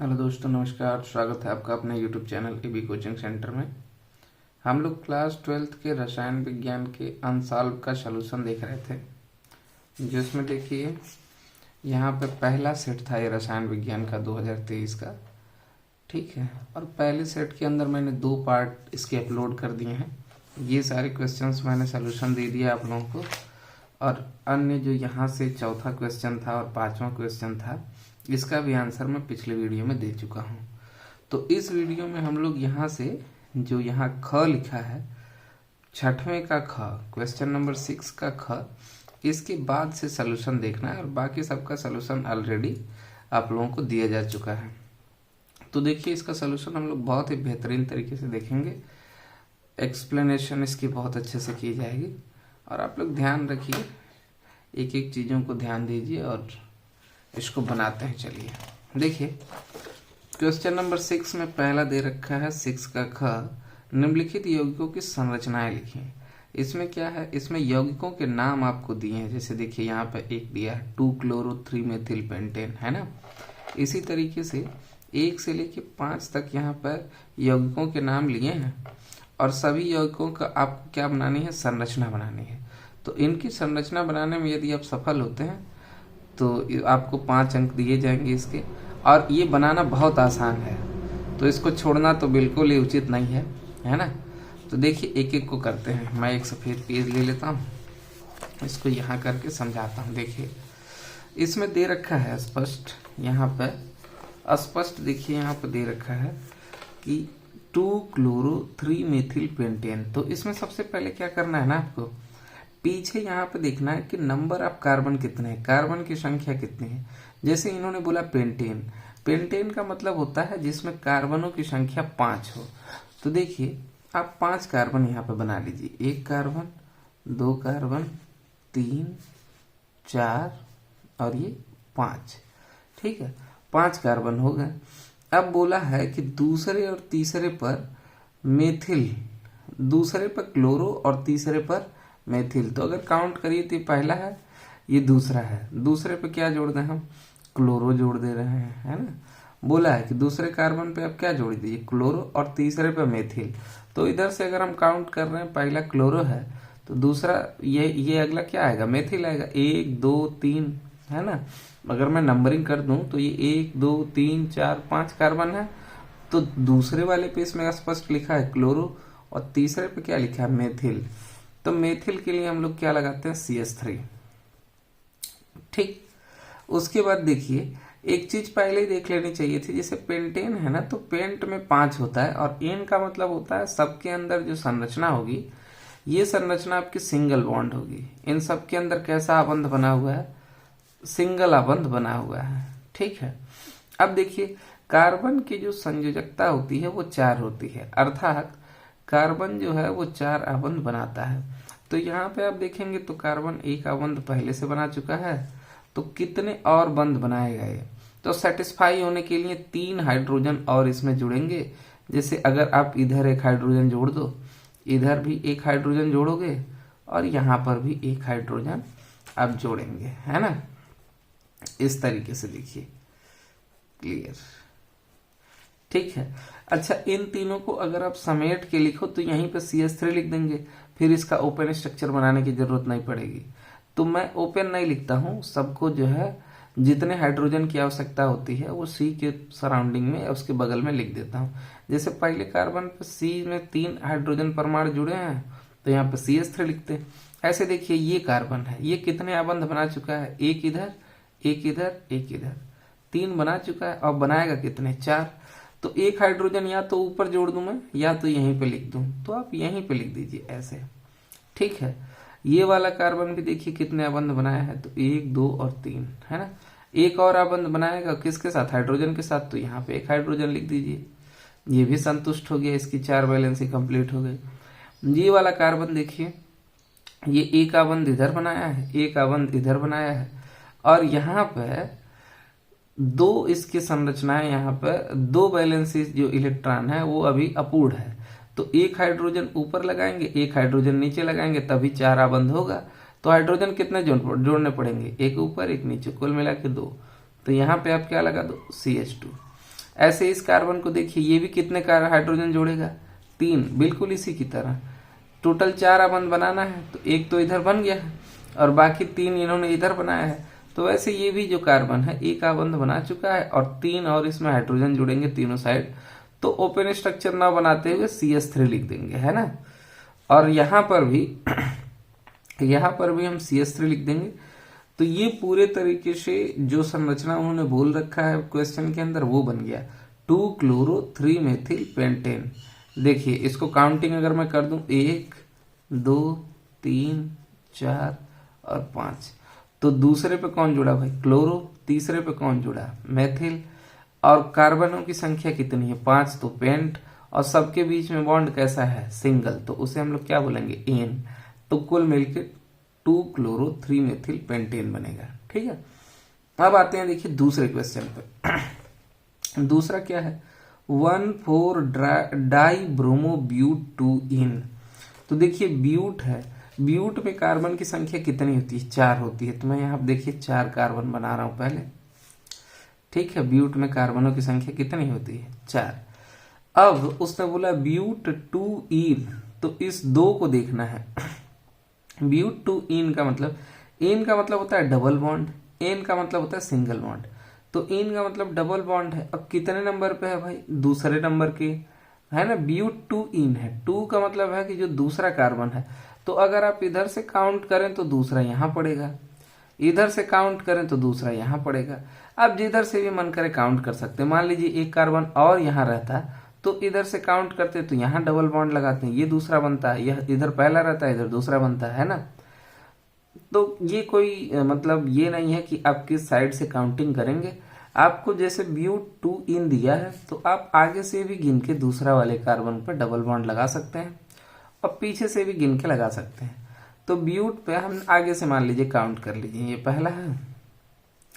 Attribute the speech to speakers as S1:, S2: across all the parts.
S1: Hello दोस्तों, नमस्कार। स्वागत है आपका अपने YouTube channel AB coaching centre में। हम लोग क्लास 12th के रसायन विज्ञान के अनसॉल्व का सलूशन देख रहे थे, जिसमें देखिए यहाँ पे पहला सेट था ये रसायन विज्ञान का 2023 का। ठीक है, और पहले सेट के अंदर मैंने 2 पार्ट इसके अपलोड कर दिए हैं। ये सारे क्वेश्चंस मैंने सलूशन दे दिया आप लोगों को, और अन्य जो यहाँ से चौथा क्वेश्चन था और 5वां क्वेश्चन था, इसका भी आंसर मैं पिछले वीडियो में दे चुका हूँ। तो इस वीडियो में हम लोग यहाँ से जो यहाँ ख लिखा है, 6वें का ख, क्वेश्चन नंबर 6 का ख, इसके बाद से सलूशन देखना है, और बाकी सबका सलूशन ऑलरेडी आप लोगों को दिया जा चुका है। तो देखिए, इसका सलूशन हम लोग बहुत ही बेहतरीन तरीके से देखेंगे। एक्सप्लेनेशन इसकी बहुत अच्छे से की जाएगी, और आप लोग ध्यान रखिए, एक एक चीज़ों को ध्यान दीजिए और इसको बनाते हैं। चलिए देखिए, क्वेश्चन नंबर 6 में पहला दे रखा है 6 का ख, निम्नलिखित यौगिकों की संरचनाएं लिखिए। इसमें क्या है, इसमें यौगिकों के नाम आपको दिए हैं। जैसे देखिए यहाँ पे एक दिया है 2-chloro-3-मेथिल-पेंटेन, है ना। इसी तरीके से 1 से लेके 5 तक यहाँ पर यौगिकों के नाम लिए हैं, और सभी यौगिकों का आपको क्या बनानी है, संरचना बनानी है। तो इनकी संरचना बनाने में यदि आप सफल होते हैं तो आपको 5 अंक दिए जाएंगे इसके। और ये बनाना बहुत आसान है, तो इसको छोड़ना तो बिल्कुल ही उचित नहीं है ना। तो देखिए, एक एक को करते हैं। मैं एक सफ़ेद पेज ले लेता हूँ, इसको यहाँ करके समझाता हूँ। देखिए, इसमें दे रखा है स्पष्ट, यहाँ पर स्पष्ट देखिए, यहाँ पर दे रखा है कि 2-chloro-3-मेथिल-पेंटेन। तो इसमें सबसे पहले क्या करना है ना, आपको पीछे यहाँ पे देखना है कि नंबर ऑफ कार्बन कितने हैं, कार्बन की संख्या कितनी है। जैसे इन्होंने बोला पेंटेन, पेंटेन का मतलब होता है जिसमें कार्बनों की संख्या 5 हो। तो देखिए, आप 5 कार्बन यहाँ पे बना लीजिए। 1 कार्बन, 2 कार्बन, 3, 4 और ये 5। ठीक है, 5 कार्बन हो गए। अब बोला है कि दूसरे और तीसरे पर मेथिल, दूसरे पर क्लोरो और तीसरे पर मेथिल। तो अगर काउंट करिए तो पहला है, ये दूसरा है, दूसरे पे क्या जोड़ दें हम, क्लोरो जोड़ दे रहे हैं, है ना। बोला है कि दूसरे कार्बन पे आप क्या जोड़ दीजिए, क्लोरो, और तीसरे पे मेथिल। तो इधर से अगर हम काउंट कर रहे हैं, पहला क्लोरो है तो दूसरा ये अगला क्या आएगा, मेथिल आएगा। 1 2 3, है ना। अगर मैं नंबरिंग कर दूं तो ये 1 2 3 4 5 कार्बन है। तो दूसरे वाले पे इसमें स्पष्ट लिखा है क्लोरो, और तीसरे पे क्या लिखा है, मेथिल। तो मेथिल के लिए हम लोग क्या लगाते हैं, CH3। ठीक, उसके बाद देखिए, एक चीज पहले ही देख लेनी चाहिए थी। जैसे पेंटेन है ना, तो पेंट में 5 होता है, और एन का मतलब होता है सबके अंदर जो संरचना होगी, ये संरचना आपकी सिंगल बॉन्ड होगी। इन सब के अंदर कैसा आबंध बना हुआ है, सिंगल आबंध बना हुआ है। ठीक है, अब देखिए, कार्बन की जो संयोजकता होती है वो 4 होती है, अर्थात कार्बन जो है वो 4 आबंध बनाता है। तो यहाँ पे आप देखेंगे तो कार्बन 1 आबंध पहले से बना चुका है, तो कितने और बंध बनाएगा ये, तो सेटिस्फाई होने के लिए 3 हाइड्रोजन और इसमें जुड़ेंगे। जैसे अगर आप इधर 1 हाइड्रोजन जोड़ दो, इधर भी 1 हाइड्रोजन जोड़ोगे, और यहाँ पर भी 1 हाइड्रोजन आप जोड़ेंगे, है ना। इस तरीके से देखिए, क्लियर, ठीक है। अच्छा, इन तीनों को अगर आप समेट के लिखो तो यहीं पे CH3 लिख देंगे, फिर इसका ओपन स्ट्रक्चर बनाने की जरूरत नहीं पड़ेगी। तो मैं ओपन नहीं लिखता हूँ, सबको जो है जितने हाइड्रोजन की आवश्यकता होती है वो C के सराउंडिंग में, उसके बगल में लिख देता हूँ। जैसे पहले कार्बन पे C में 3 हाइड्रोजन परमाणु जुड़े हैं, तो यहाँ पे CH3 लिखते हैं। ऐसे देखिए, ये कार्बन है, ये कितने आबंध बना चुका है, 1 इधर, 1 इधर, 1 इधर, 3 बना चुका है, और बनाएगा कितने, 4। तो 1 हाइड्रोजन या तो ऊपर जोड़ दूं मैं, या तो यहीं पे लिख दूं, तो आप यहीं पे लिख दीजिए ऐसे। ठीक है, ये वाला कार्बन भी देखिए कितने आबंध बनाया है, तो 1 2 और 3, है ना। एक और आबंध बनाएगा किसके साथ, हाइड्रोजन के साथ, तो यहाँ पे 1 हाइड्रोजन लिख दीजिए। ये भी संतुष्ट हो गया, इसकी 4 वैलेंसी कंप्लीट हो गई। ये वाला कार्बन देखिए, ये 1 आबंध इधर बनाया है, 1 आबंध इधर बनाया है, और यहाँ पे 2 इसकी संरचनाएं, यहाँ पर 2 वैलेंसी जो इलेक्ट्रॉन है वो अभी अपूर्ण है। तो 1 हाइड्रोजन ऊपर लगाएंगे, 1 हाइड्रोजन नीचे लगाएंगे, तभी 4 आबंध होगा। तो हाइड्रोजन कितने जोड़ने पड़ेंगे, 1 ऊपर 1 नीचे, कुल मिला के 2। तो यहाँ पे आप क्या लगा दो, CH2। ऐसे इस कार्बन को देखिए, ये भी कितने हाइड्रोजन जोड़ेगा, 3, बिल्कुल इसी की तरह। टोटल 4 अबंध बनाना है, तो एक तो इधर बन गया है और बाकी 3 इन्होंने इधर बनाया है। तो वैसे ये भी जो कार्बन है एक अबंध बना चुका है और 3 और इसमें हाइड्रोजन जुड़ेंगे तीनों साइड। तो ओपन स्ट्रक्चर ना बनाते हुए CH3 लिख देंगे, है ना। और यहाँ पर भी हम CH3 लिख देंगे। तो ये पूरे तरीके से जो संरचना उन्होंने बोल रखा है क्वेश्चन के अंदर वो बन गया 2-chloro-3-मेथिल-पेंटेन। देखिए इसको काउंटिंग अगर मैं कर दूं 1 2 3 4 और 5, तो दूसरे पे कौन जुड़ा भाई, क्लोरो, तीसरे पे कौन जुड़ा, मेथिल, और कार्बनों की संख्या कितनी है 5, तो पेंट, और सबके बीच में बॉन्ड कैसा है, सिंगल, तो उसे हम लोग क्या बोलेंगे, एन। तो कुल मिलके 2-chloro-3-मेथिल-पेंटेन बनेगा। ठीक है, अब आते हैं देखिए दूसरे क्वेश्चन पे। दूसरा क्या है, 1,4-डाइब्रोमोब्यूट-2-इन। तो देखिए ब्यूट है, ब्यूट में कार्बन की संख्या कितनी होती है, 4 होती है। तो मैं यहाँ देखिए 4 कार्बन बना रहा हूं पहले। ठीक है, ब्यूट में कार्बनों की संख्या कितनी होती है, 4। अब उसने बोला ब्यूट-2-इन, तो इस 2 को देखना है। ब्यूट-2-इन का मतलब, इन का मतलब होता है डबल बॉन्ड, एन का मतलब होता है सिंगल बॉन्ड। तो इन का मतलब डबल बॉन्ड है। अब कितने नंबर पे है भाई, दूसरे नंबर के, है ना। ब्यूट-2-इन है, 2 का मतलब है कि जो दूसरा कार्बन है। तो अगर आप इधर से काउंट करें तो दूसरा यहां पड़ेगा, इधर से काउंट करें तो दूसरा यहां पड़ेगा। आप जिधर से भी मन करे काउंट कर सकते हैं। मान लीजिए एक कार्बन और यहां रहता तो इधर से काउंट करते तो यहां डबल बॉन्ड लगाते हैं, ये दूसरा बनता है, यह इधर पहला रहता है, इधर दूसरा बनता है ना। तो ये कोई मतलब ये नहीं है कि आप किस साइड से काउंटिंग करेंगे। आपको जैसे ब्यूट-2-इन दिया है तो आप आगे से भी गिन के दूसरा वाले कार्बन पर डबल बॉन्ड लगा सकते हैं और पीछे से भी गिन के लगा सकते हैं। तो ब्यूट पे हम आगे से मान लीजिए काउंट कर लीजिए, ये पहला है,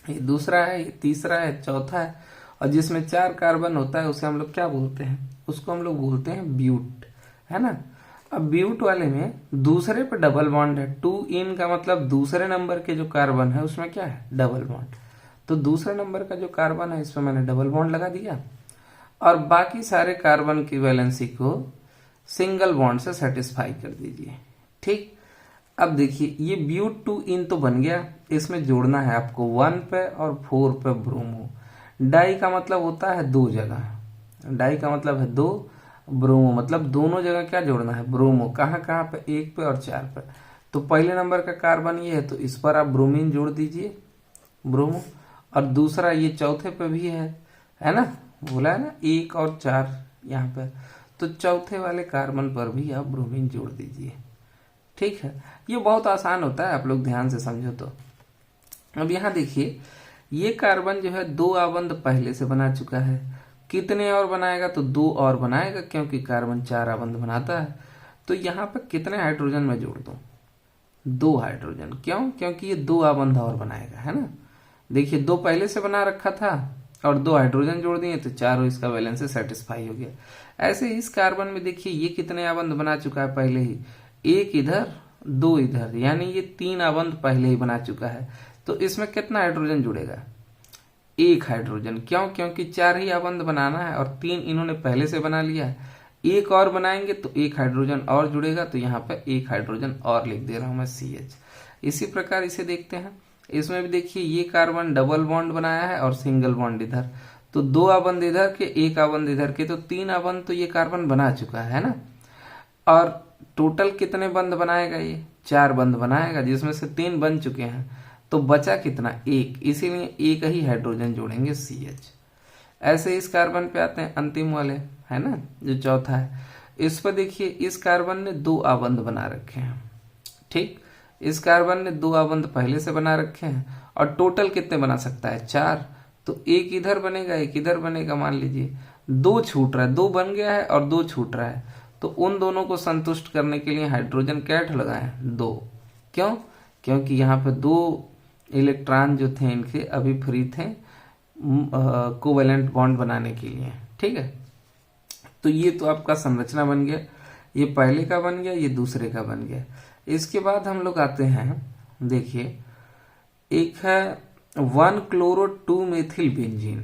S1: ये दूसरा है, ये तीसरा है, चौथा है, और जिसमें 4 कार्बन होता है उसे हम लोग क्या बोलते हैं, उसको हम लोग बोलते हैं ब्यूट, है ना। अब ब्यूट वाले में दूसरे पे डबल बॉन्ड है, 2-इन का मतलब दूसरे नंबर के जो कार्बन है उसमें क्या है, डबल बॉन्ड। तो दूसरे नंबर का जो कार्बन है इसमें मैंने डबल बॉन्ड लगा दिया और बाकी सारे कार्बन की वैलेंसी को सिंगल बॉन्ड से सेटिस्फाई कर दीजिए। ठीक, अब देखिए ये ब्यूट-2-इन तो बन गया, इसमें जोड़ना है आपको 1 पे और 4 पे ब्रोमो। डाई का मतलब होता है 2 जगह, डाई का मतलब है 2, ब्रोमो मतलब दोनों जगह क्या जोड़ना है, ब्रोमो। कहाँ कहाँ पे, 1 पे और 4 पे। तो पहले नंबर का कार्बन ये है तो इस पर आप ब्रोमीन जोड़ दीजिए, ब्रोमो, और दूसरा ये चौथे पे भी है ना, बोला है ना 1 और 4 यहाँ पे, तो चौथे वाले कार्बन पर भी आप ब्रोमीन जोड़ दीजिए। ठीक है, ये बहुत आसान होता है, आप लोग ध्यान से समझो तो। अब यहाँ देखिए ये कार्बन जो है 2 आबंध पहले से बना चुका है, कितने और बनाएगा, तो 2 और बनाएगा क्योंकि कार्बन 4 आबंध बनाता है। तो यहाँ पे कितने हाइड्रोजन में जोड़ दूं, 2 हाइड्रोजन। क्यों, क्योंकि ये 2 आबंध और बनाएगा, है ना। देखिए 2 पहले से बना रखा था और 2 हाइड्रोजन जोड़ दिए तो 4 इसका वैलेंस सेटिस्फाई हो गया। ऐसे इस कार्बन में देखिए ये कितने आबंध बना चुका है पहले ही, 1 इधर 2 इधर, यानी ये 3 आबंध पहले ही बना चुका है। तो इसमें कितना हाइड्रोजन जुड़ेगा, 1 हाइड्रोजन। क्यों, क्योंकि 4 ही आबंध बनाना है और 3 इन्होंने पहले से बना लिया है। 1 और बनाएंगे तो 1 हाइड्रोजन और जुड़ेगा, तो यहाँ पे 1 हाइड्रोजन और लिख दे रहा हूं मैं, CH। इसी प्रकार इसे देखते हैं, इसमें भी देखिए ये कार्बन डबल बॉन्ड बनाया है और सिंगल बॉन्ड इधर, तो 2 आबंध इधर के, 1 आबंध इधर के, तो 3 आबंध तो ये कार्बन बना चुका है ना। और टोटल कितने बंध बनाएगा, ये 4 बंध बनाएगा, जिसमें से 3 बन चुके हैं, तो बचा कितना, 1, इसीलिए 1 ही हाइड्रोजन जोड़ेंगे, CH। ऐसे इस कार्बन पे आते हैं अंतिम वाले, है ना, जो चौथा है। इस पर देखिए इस कार्बन ने 2 आबंध बना रखे हैं। ठीक, इस कार्बन ने 2 आबंध पहले से बना रखे हैं और टोटल कितने बना सकता है, 4। तो 1 इधर बनेगा, 1 इधर बनेगा, मान लीजिए 2 छूट रहा है, 2 बन गया है और 2 छूट रहा है। तो उन दोनों को संतुष्ट करने के लिए हाइड्रोजन कैट लगाए 2। क्यों, क्योंकि यहाँ पे 2 इलेक्ट्रॉन जो थे इनके अभी फ्री थे कोवेलेंट बॉन्ड बनाने के लिए। ठीक है, तो ये तो आपका संरचना बन गया, ये पहले का बन गया, ये दूसरे का बन गया। इसके बाद हम लोग आते हैं, देखिए एक है 1-chloro-2-methyl बेंजीन।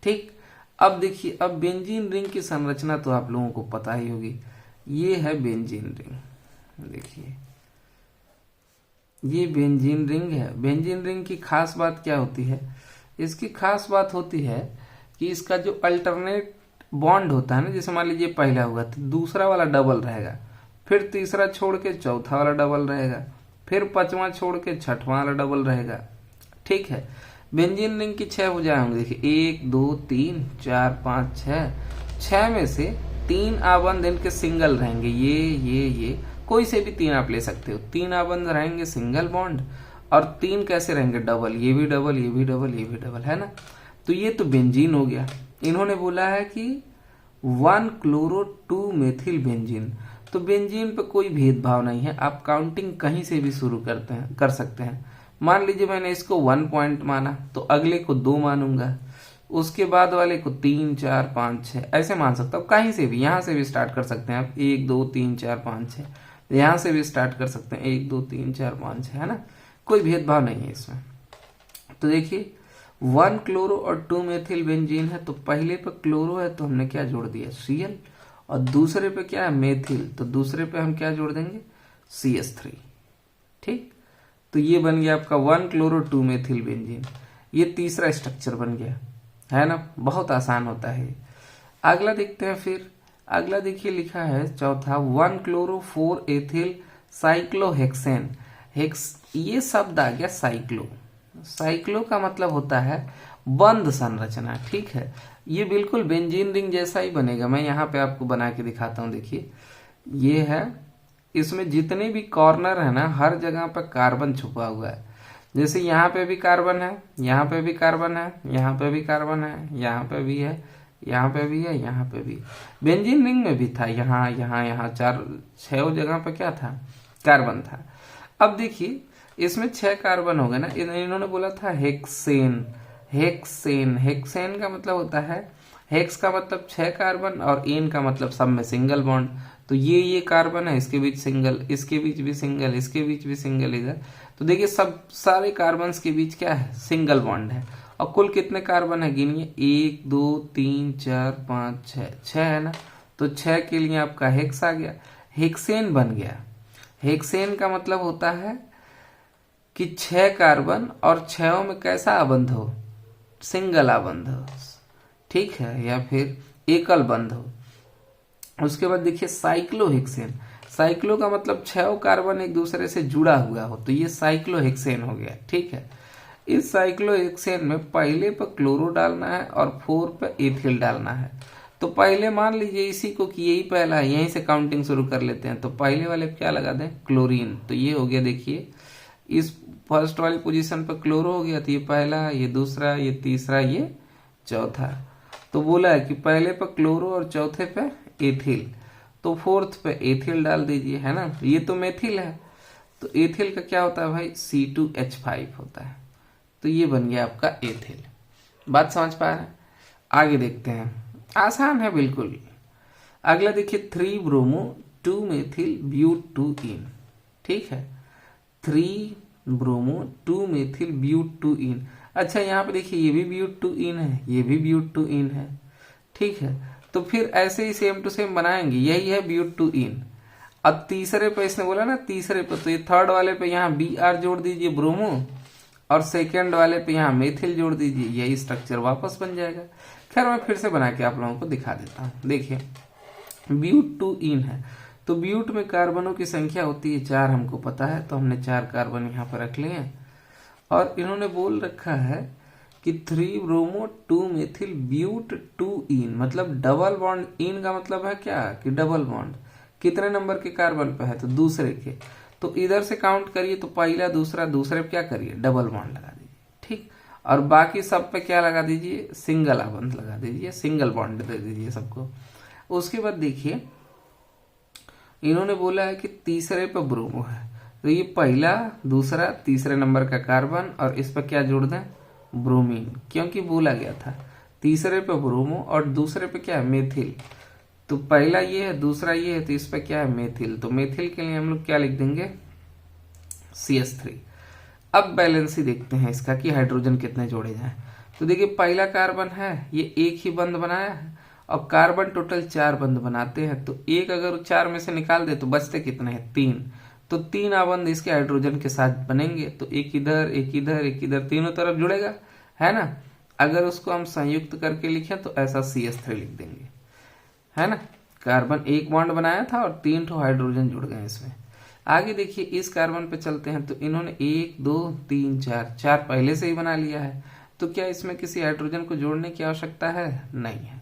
S1: ठीक, अब देखिए, अब बेंजीन रिंग की संरचना तो आप लोगों को पता ही होगी। ये है बेंजीन रिंग, देखिए ये बेंजीन रिंग है। बेंजीन रिंग की खास बात क्या होती है? इसकी खास बात होती है कि इसका जो अल्टरनेट बॉन्ड होता है ना, जैसे मान लीजिए पहला हुआ तो दूसरा वाला डबल रहेगा, फिर तीसरा छोड़ के चौथा वाला डबल रहेगा, फिर पांचवा छोड़ के छठवां वाला डबल रहेगा। ठीक है, बेंजीन रिंग की 6 भुजाएं होंगी। देखिए 1 2 3 4 5 6, 6 में से 3 आबंध इनके सिंगल रहेंगे, ये कोई से भी 3 आप ले सकते हो। 3 आबंध रहेंगे सिंगल बॉन्ड और 3 कैसे रहेंगे? डबल, ये भी डबल, ये भी डबल, ये भी डबल, है ना। तो ये तो बेंजीन हो गया। इन्होंने बोला है कि 1 क्लोरो 2 मेथिल बेंजीन। तो बेंजीन पे कोई भेदभाव नहीं है, आप काउंटिंग कहीं से भी शुरू कर सकते हैं। मान लीजिए मैंने इसको 1 पॉइंट माना तो अगले को 2 मानूंगा, उसके बाद वाले को 3 4 5 6 ऐसे मान सकता हूँ। कहीं से भी, यहां से भी स्टार्ट कर सकते हैं आप, 1 2 3 4 5 6, यहां से भी स्टार्ट कर सकते हैं 1 2 3 4 5 6, है ना, कोई भेदभाव नहीं है इसमें। तो देखिए 1 क्लोरो और 2 मेथिल बेंजीन है, तो पहले पे क्लोरो है तो हमने क्या जोड़ दिया? Cl, और दूसरे पे क्या है? मेथिल, तो दूसरे पे हम क्या जोड़ देंगे? CH3। ठीक, तो ये बन गया आपका 1 क्लोरो 2 मेथिल बेंजीन। ये तीसरा स्ट्रक्चर बन गया, है ना, बहुत आसान होता है। अगला देखते हैं। फिर अगला देखिए लिखा है चौथा 1 क्लोरो 4 एथिल साइक्लोहेक्सेन। ये शब्द आ गया साइक्लो। साइक्लो का मतलब होता है बंद संरचना। ठीक है, ये बिल्कुल बेंजीन रिंग जैसा ही बनेगा। मैं यहाँ पे आपको बना के दिखाता हूँ। देखिए ये है, इसमें जितने भी कॉर्नर है ना, हर जगह पर कार्बन छुपा हुआ है। जैसे यहाँ पे भी कार्बन है, यहाँ पे भी कार्बन है, यहाँ पे भी कार्बन है, यहाँ पे भी है, यहाँ पे भी है, यहाँ पे भी। बेंजीन रिंग में भी था, यहाँ यहाँ यहाँ 4-6 जगह पे क्या था? कार्बन था। अब देखिए इसमें 6 कार्बन हो गए ना। इन्होंने बोला था हेक्सेन। हेक्सेन, हेक्सेन का मतलब होता है, हेक्स का मतलब 6 कार्बन और एन का मतलब सब में सिंगल बॉन्ड। तो ये कार्बन है, इसके बीच सिंगल, इसके बीच भी सिंगल, इसके बीच भी सिंगल इधर। तो देखिए सब सारे कार्बन के बीच क्या है? सिंगल बॉन्ड है। और कुल कितने कार्बन है गिनिए? 1 2 3 4 5 6, 6 है ना। तो 6 के लिए आपका हेक्स आ गया, हेक्सेन बन गया। हेक्सेन का मतलब होता है कि 6 कार्बन और 6 में कैसा आबंध हो? सिंगल आबंध हो, ठीक है, या फिर एकल बंध हो। उसके बाद देखिए साइक्लोहेक्सेन। साइक्लो का मतलब 6 कार्बन एक दूसरे से जुड़ा हुआ हो, तो ये साइक्लोहेक्सेन हो गया। ठीक है, इस साइक्लोहेक्सेन में पहले पर क्लोरो डालना है और 4 पर एथिल डालना है। तो पहले मान लीजिए इसी को कि यही पहला है, यहीं से काउंटिंग शुरू कर लेते हैं। तो पहले वाले पे क्या लगा दें? क्लोरीन। तो ये हो गया, देखिए इस फर्स्ट वाली पोजीशन पर क्लोरो हो गया, तो ये पहला, ये दूसरा, ये तीसरा, ये चौथा। तो बोला है कि पहले पर क्लोरो और चौथे पे एथिल, तो 4th पे एथिल डाल दीजिए, है ना। ये तो मेथिल है, तो एथिल का क्या होता है भाई? C2H5 होता है। तो ये बन गया आपका एथिल। बात समझ पा रहे हैं? आगे देखते हैं, आसान है बिल्कुल। अगला देखिए 3 ब्रोमो 2 मेथिल ब्यूट-2-इन। ठीक है, 3 ब्रोमो 2 मेथिल ब्यूट-2-इन। अच्छा यहाँ पे देखिए ये भी ब्यूट-2-इन है, ये भी ब्यूट-2-इन है। ठीक है, तो फिर ऐसे ही सेम टू सेम बनाएंगे, यही है ब्यूट-2-इन। अब तीसरे पे इसने बोला ना, तीसरे पे, तो ये थर्ड वाले पे यहाँ Br जोड़ दीजिए ब्रोमो, और सेकेंड वाले पे यहाँ मेथिल जोड़ दीजिए, यही स्ट्रक्चर वापस बन जाएगा। खैर मैं फिर से बना के आप लोगों को दिखा देता हूँ। देखिए ब्यूट-2-इन है, तो ब्यूट में कार्बनों की संख्या होती है 4, हमको पता है, तो हमने 4 कार्बन यहाँ पर रख लिए हैं। और इन्होंने बोल रखा है कि 3 ब्रोमो 2 मेथिल ब्यूट-2-इन, मतलब डबल बॉन्ड। इन का मतलब है क्या? कि डबल बॉन्ड। कितने नंबर के कार्बन पे है? तो दूसरे के। तो इधर से काउंट करिए, तो पहला, दूसरा, दूसरे पे क्या करिए? डबल बॉन्ड लगा दीजिए। ठीक, और बाकी सब पे क्या लगा दीजिए? सिंगल आबंध लगा दीजिए, सिंगल बॉन्ड दे दीजिए सबको। उसके बाद देखिए इन्होंने बोला है कि तीसरे पे ब्रोमो है, तो ये पहला, दूसरा, तीसरे नंबर का कार्बन, और इस पर क्या जोड़ दें? ब्रोमीन, क्योंकि बोला गया था तीसरे पे ब्रोमो और दूसरे पे क्या है? मेथिल। तो पहला ये है, दूसरा ये है, तो इस पे क्या है? मेथिल। तो मेथिल के लिए हम लोग क्या लिख देंगे? CH3। अब बैलेंस ही देखते हैं इसका कि हाइड्रोजन कितने जोड़े जाएं। तो देखिए पहला कार्बन है ये एक ही बंध बनाया है और कार्बन टोटल 4 बंध बनाते हैं, तो एक अगर 4 में से निकाल दे तो बचते कितने हैं 3, तो 3 आबंध इसके हाइड्रोजन के साथ बनेंगे, तो एक इधर एक इधर एक इधर तीनों तरफ जुड़ेगा, है ना। अगर उसको हम संयुक्त करके लिखें तो ऐसा CH3 लिख देंगे, है ना। कार्बन एक बॉन्ड बनाया था और 3 ठो हाइड्रोजन जुड़ गए इसमें। आगे देखिए इस कार्बन पे चलते हैं, तो इन्होंने 1 2 3 4 पहले से ही बना लिया है, तो क्या इसमें किसी हाइड्रोजन को जोड़ने की आवश्यकता है? नहीं है,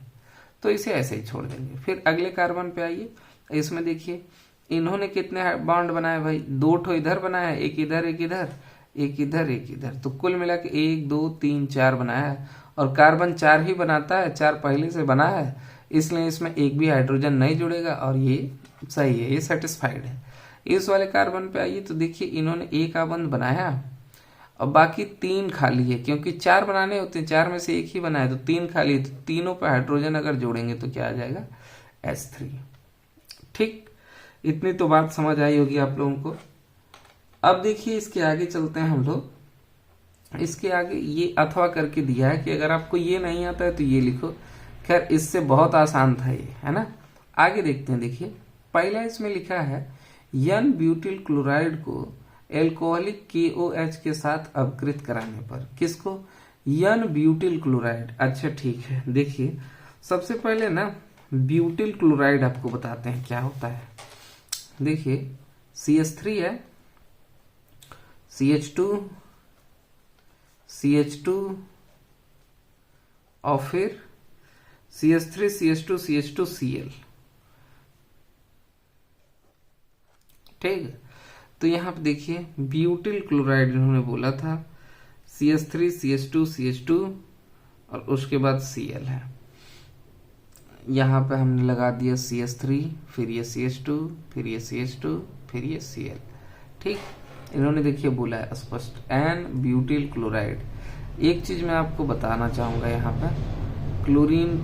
S1: तो इसे ऐसे ही छोड़ देंगे। फिर अगले कार्बन पे आइए, इसमें देखिए इन्होंने कितने बॉन्ड बनाए भाई, 2 ठो इधर बनाया, एक इधर एक इधर एक इधर एक इधर, तो कुल मिला के 1 2 3 4 बनाया है। और कार्बन 4 ही बनाता है, 4 पहले से बना है, इसलिए इसमें एक भी हाइड्रोजन नहीं जुड़ेगा और ये सही है, ये सेटिस्फाइड है। इस वाले कार्बन पे आइए, तो देखिए इन्होंने एक आबंध बनाया और बाकी 3 खाली है, क्योंकि 4 बनाने होते हैं, 4 में से एक ही बना है, तो 3 खाली है, तो तीनों पे हाइड्रोजन अगर जोड़ेंगे तो क्या आ जाएगा H3। ठीक, इतनी तो बात समझ आई होगी आप लोगों को। अब देखिए इसके आगे चलते हैं हम लोग। इसके आगे ये अथवा करके दिया है कि अगर आपको ये नहीं आता है तो ये लिखो। खैर इससे बहुत आसान था ये, है ना। आगे देखते हैं, देखिए पहला इसमें लिखा है n ब्यूटिल क्लोराइड को एल्कोहलिक KOH के साथ अपकृत कराने पर, किसको? n butyl chloride. अच्छा ठीक है, देखिए सबसे पहले ना ब्यूटिल क्लोराइड आपको बताते हैं क्या होता है। देखिए CH3 है, CH2 CH2 और फिर CH3 CH2 CH2 Cl। ठीक है, तो यहाँ पे देखिए ब्यूटिल क्लोराइड इन्होंने बोला था, CH3 CH2 CH2 और उसके बाद Cl है। यहाँ पे हमने लगा दिया CH3, फिर ये CH2, फिर ये CH2, फिर ये Cl। ठीक, इन्होंने देखिए बोला है स्पष्ट n ब्यूटिल क्लोराइड। एक चीज मैं आपको बताना चाहूंगा यहाँ पे, क्लोरीन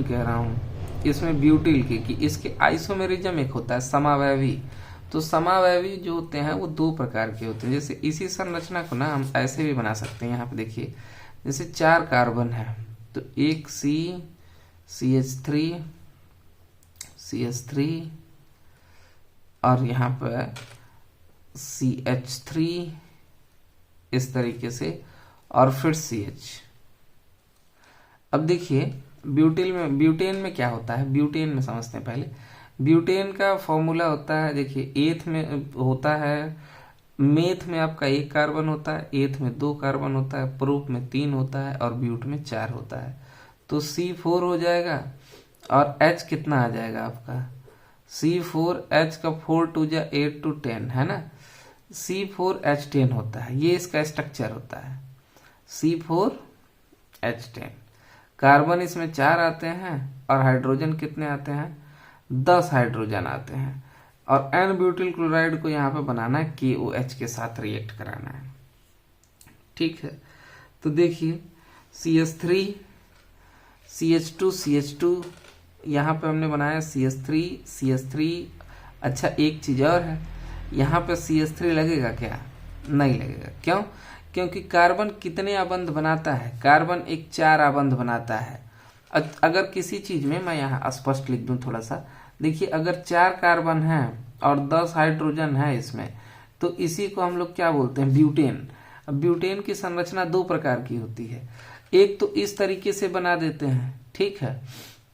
S1: कह रहा हूँ, इसमें ब्यूटिल की कि इसके आइसोमेरिज्म एक होता है समावयवी। तो समावयवी जो होते हैं वो 2 प्रकार के होते हैं। जैसे इसी संरचना को ना हम ऐसे भी बना सकते हैं। यहाँ पे देखिए जैसे 4 कार्बन है, तो एक CH3 और यहाँ पे CH3 इस तरीके से, और फिर CH। अब देखिए ब्यूटेन में क्या होता है, ब्यूटेन में समझते हैं पहले। ब्यूटेन का फॉर्मूला होता है, देखिए एथ में होता है, मेथ में आपका 1 कार्बन होता है, एथ में 2 कार्बन होता है, प्रोप में 3 होता है और ब्यूट में 4 होता है। तो C4 हो जाएगा और H कितना आ जाएगा आपका C4, H का 4 2 जा 8 to 10, है ना। C4H10 होता है, ये इसका स्ट्रक्चर होता है C4H10। कार्बन इसमें 4 आते हैं और हाइड्रोजन कितने आते हैं, 10 हाइड्रोजन आते हैं। और n ब्यूटिल क्लोराइड को यहाँ पे बनाना है, KOH के साथ रिएक्ट कराना है। ठीक है, तो देखिए CH3 CH2 CH2, यहाँ पे हमने बनाया CH3। अच्छा एक चीज और है, यहाँ पे CH3 लगेगा क्या? नहीं लगेगा। क्यों? क्योंकि कार्बन कितने आबंध बनाता है, कार्बन एक 4 आबंध बनाता है। अगर किसी चीज में मैं यहाँ स्पष्ट लिख दूं थोड़ा सा, देखिए अगर 4 कार्बन है और 10 हाइड्रोजन है इसमें, तो इसी को हम लोग क्या बोलते हैं, ब्यूटेन। अब ब्यूटेन की संरचना 2 प्रकार की होती है। एक तो इस तरीके से बना देते हैं, ठीक है,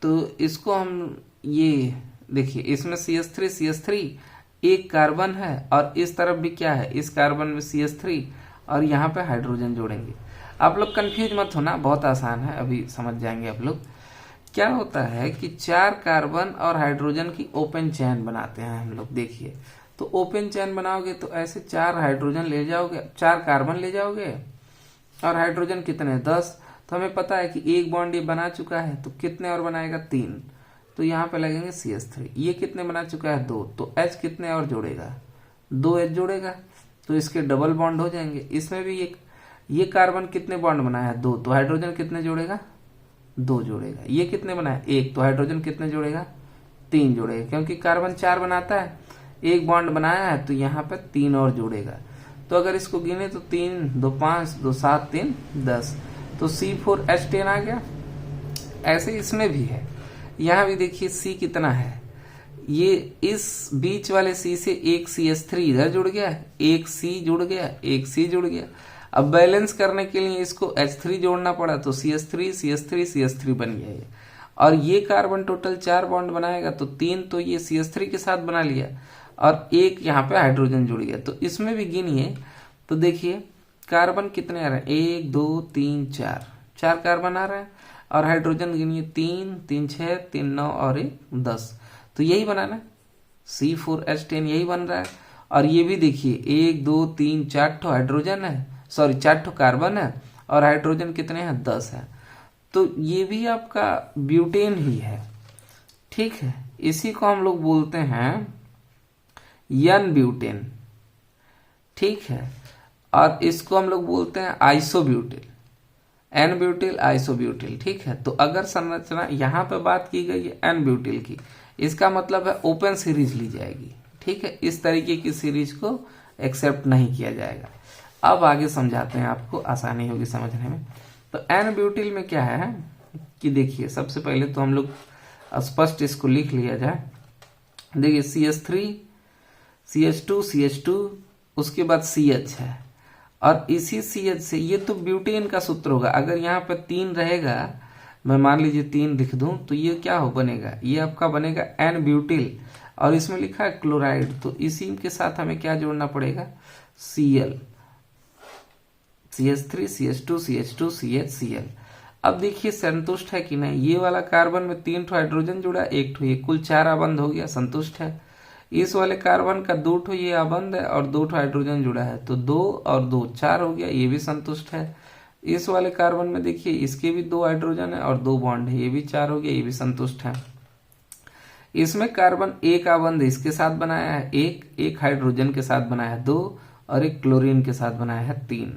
S1: तो इसको हम ये देखिए इसमें CH3 एक कार्बन है और इस तरफ भी क्या है, इस कार्बन में CH3 और यहाँ पे हाइड्रोजन जोड़ेंगे। आप लोग कंफ्यूज मत होना, बहुत आसान है, अभी समझ जाएंगे आप लोग। क्या होता है कि 4 कार्बन और हाइड्रोजन की ओपन चेन बनाते हैं हम लोग। देखिए तो ओपन चेन बनाओगे तो ऐसे 4 हाइड्रोजन ले जाओगे, 4 कार्बन ले जाओगे और हाइड्रोजन कितने 10। तो हमें पता है कि एक बॉन्ड ये बना चुका है, तो कितने और बनाएगा 3, तो यहाँ पे लगेंगे CH3। ये कितने बना चुका है 2, तो H कितने और जोड़ेगा 2H जोड़ेगा, तो इसके डबल बॉन्ड हो जाएंगे। इसमें भी ये कार्बन कितने बॉन्ड बनाया 2, तो हाइड्रोजन कितने जोड़ेगा 2 जोड़ेगा। ये कितने बनाया 1, तो हाइड्रोजन कितने जोड़ेगा 3 जोड़ेगा, क्योंकि कार्बन 4 बनाता है, एक बॉन्ड बनाया है तो यहाँ पे 3 और जोड़ेगा। तो अगर इसको गिने तो 3 2 5 2 7 3 10, तो C4H10 आ गया। ऐसे इसमें भी है, यहाँ भी देखिए C कितना है, ये इस बीच वाले C से एक CH3 इधर जुड़ गया, एक C जुड़ गया, एक C जुड़ गया। अब बैलेंस करने के लिए इसको H3 जोड़ना पड़ा, तो CH3 CH3 CH3 बन गया ये। और ये कार्बन टोटल 4 बॉन्ड बनाएगा, तो 3 तो ये CH3 के साथ बना लिया और एक यहाँ पे हाइड्रोजन जुड़ गया। तो इसमें भी गिनिए तो देखिए कार्बन कितने आ रहे हैं, 1 2 3 4 कार्बन आ रहा है। और हाइड्रोजन गिनिए 3 3 6 3 9 और 1 10। तो यही बनाना, C4H10 यही बन रहा है। और ये भी देखिए 1 2 3 4 ठो हाइड्रोजन है, सॉरी 4 ठो कार्बन है और हाइड्रोजन कितने हैं, 10 है। तो ये भी आपका ब्यूटेन ही है, ठीक है। इसी को हम लोग बोलते हैं एन ब्यूटेन, ठीक है। और इसको हम लोग बोलते हैं आइसोब्यूटिल, एन ब्यूटिल आइसोब्यूटिल, ठीक है। तो अगर संरचना यहाँ पे बात की गई है एन ब्यूटिल की, इसका मतलब है ओपन सीरीज ली जाएगी, ठीक है। इस तरीके की सीरीज को एक्सेप्ट नहीं किया जाएगा। अब आगे समझाते हैं, आपको आसानी होगी समझने में। तो एन ब्यूटिल में क्या है कि देखिए सबसे पहले तो हम लोग स्पष्ट इसको लिख लिया जाए। देखिए CH3 CH2 CH2 उसके बाद CH है, और इसी CH से ये तो ब्यूटेन का सूत्र होगा। अगर यहाँ पे 3 रहेगा, मैं मान लीजिए 3 लिख दूं, तो ये क्या हो बनेगा, ये आपका बनेगा एन ब्यूटिल। और इसमें लिखा है क्लोराइड, तो इसी के साथ हमें क्या जोड़ना पड़ेगा, Cl, CH3 CH2 CH2 CH Cl। अब देखिए संतुष्ट है कि नहीं, ये वाला कार्बन में 3 ठो हाइड्रोजन जुड़ा, 1 ठो, ये कुल 4 आबंध हो गया, संतुष्ट है। इस वाले कार्बन का 2 ठो ये आबंध है और 2 ठो हाइड्रोजन जुड़ा है, तो 2 और 2 4 हो गया, ये भी संतुष्ट है। इस वाले कार्बन में देखिए इसके भी 2 हाइड्रोजन है और 2 बॉन्ड है, ये भी 4 हो गया, ये भी संतुष्ट है। इसमें कार्बन एक आबंध इसके साथ बनाया है, एक हाइड्रोजन के साथ बनाया है 2, और एक क्लोरीन के साथ बनाया है 3।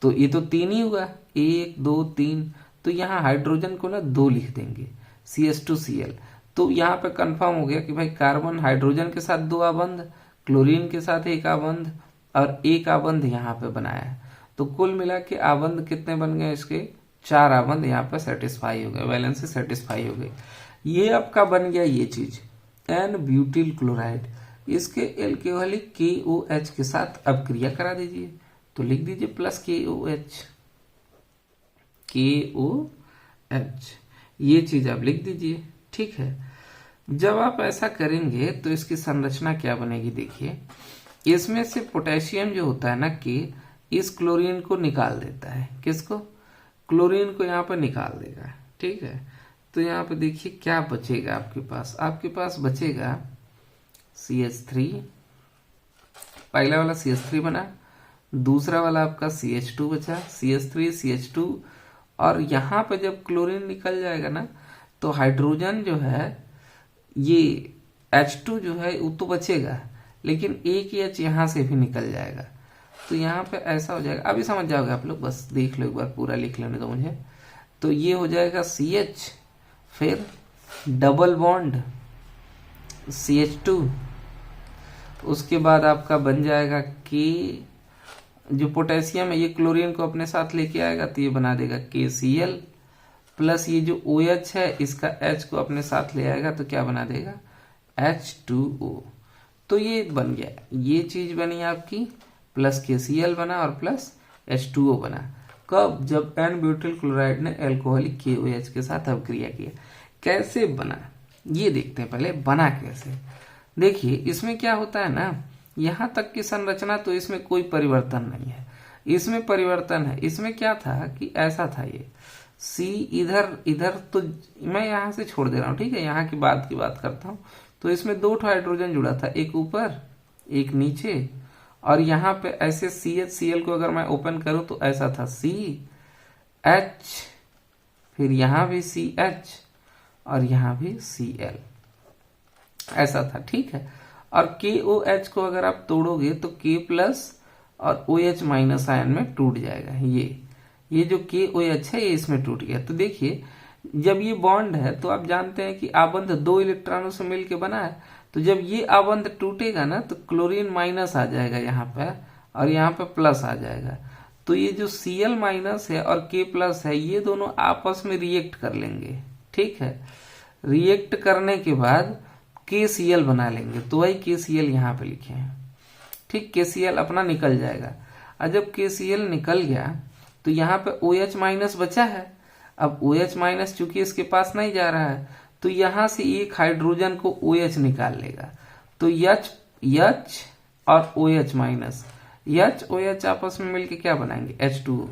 S1: तो ये तो 3 ही हुआ, 1 2 3। तो यहाँ हाइड्रोजन को ना 2 लिख देंगे, CH2Cl। तो यहाँ पे कंफर्म हो गया कि भाई कार्बन हाइड्रोजन के साथ 2 आबंध, क्लोरीन के साथ 1 आबंध और 1 आबंध यहाँ पे बनाया है। तो कुल मिला के आबंध कितने बन गए, इसके 4 आबंध यहाँ पे सेटिस्फाई हो गए, वैलेंसी सेटिस्फाई हो गई। ये आपका बन गया ये चीज एन ब्यूटिल क्लोराइड। इसके एल्कोहलिक KOH के साथ अब क्रिया करा दीजिए, तो लिख दीजिए प्लस KOH, ये चीज आप लिख दीजिए, ठीक है। जब आप ऐसा करेंगे तो इसकी संरचना क्या बनेगी, देखिए इसमें से पोटेशियम जो होता है ना कि इस क्लोरीन को निकाल देता है, किसको, क्लोरीन को यहाँ पर निकाल देगा, ठीक है। तो यहाँ पे देखिए क्या बचेगा आपके पास बचेगा CH3, पहला वाला CH3 बना, दूसरा वाला आपका CH2 बचा, CH3 CH2। और यहाँ पे जब क्लोरीन निकल जाएगा ना, तो हाइड्रोजन जो है ये H2 जो है वो तो बचेगा, लेकिन एक H यहाँ से भी निकल जाएगा। तो यहाँ पे ऐसा हो जाएगा, अभी समझ जाओगे आप लोग, बस देख लो एक बार, पूरा लिख लेने दो मुझे। तो ये हो जाएगा CH, फिर डबल बॉन्ड CH2, उसके बाद आपका बन जाएगा K, जो पोटेशियम है ये क्लोरीन को अपने साथ लेके आएगा, तो ये बना देगा KCl, प्लस ये जो OH है इसका H को अपने साथ ले आएगा, तो क्या बना देगा H2O। तो ये बन गया, ये चीज बनी आपकी, प्लस KCl बना और प्लस H2O बना। कब, जब एन ब्यूटिल क्लोराइड ने एल्कोहलिक KOH के साथ अभिक्रिया किया। कैसे बना ये देखते हैं, पहले बना कैसे। देखिए इसमें क्या होता है ना, यहाँ तक की संरचना तो इसमें कोई परिवर्तन नहीं है, इसमें परिवर्तन है। इसमें क्या था कि ऐसा था, ये C इधर तो मैं यहाँ से छोड़ दे रहा हूँ, ठीक है, यहाँ की बात करता हूँ। तो इसमें 2 हाइड्रोजन जुड़ा था, एक ऊपर एक नीचे, और यहाँ पे ऐसे CHCl को अगर मैं ओपन करूं तो ऐसा था CH, फिर यहाँ भी CH और यहाँ भी Cl, ऐसा था, ठीक है। और KOH को अगर आप तोड़ोगे तो K प्लस और OH माइनस आयन में टूट जाएगा। ये जो KOH है ये इसमें टूट गया। तो देखिए जब ये बॉन्ड है तो आप जानते हैं कि आबंध 2 इलेक्ट्रॉनों से मिलकर बना है, तो जब ये आबंध टूटेगा ना तो क्लोरीन माइनस आ जाएगा यहाँ पे और यहाँ पे प्लस आ जाएगा। तो ये जो Cl माइनस है और K प्लस है ये दोनों आपस में रिएक्ट कर लेंगे। ठीक है, रिएक्ट करने के बाद KCl बना लेंगे, तो वही KCl यहाँ पे लिखे हैं। ठीक, KCl अपना निकल जाएगा। और जब KCl निकल गया तो यहाँ पे OH माइनस बचा है। अब OH माइनस चूंकि इसके पास नहीं जा रहा है तो यहाँ से एक हाइड्रोजन को OH निकाल लेगा, तो H और OH माइनस, H OH आपस में मिलके क्या बनाएंगे H2O।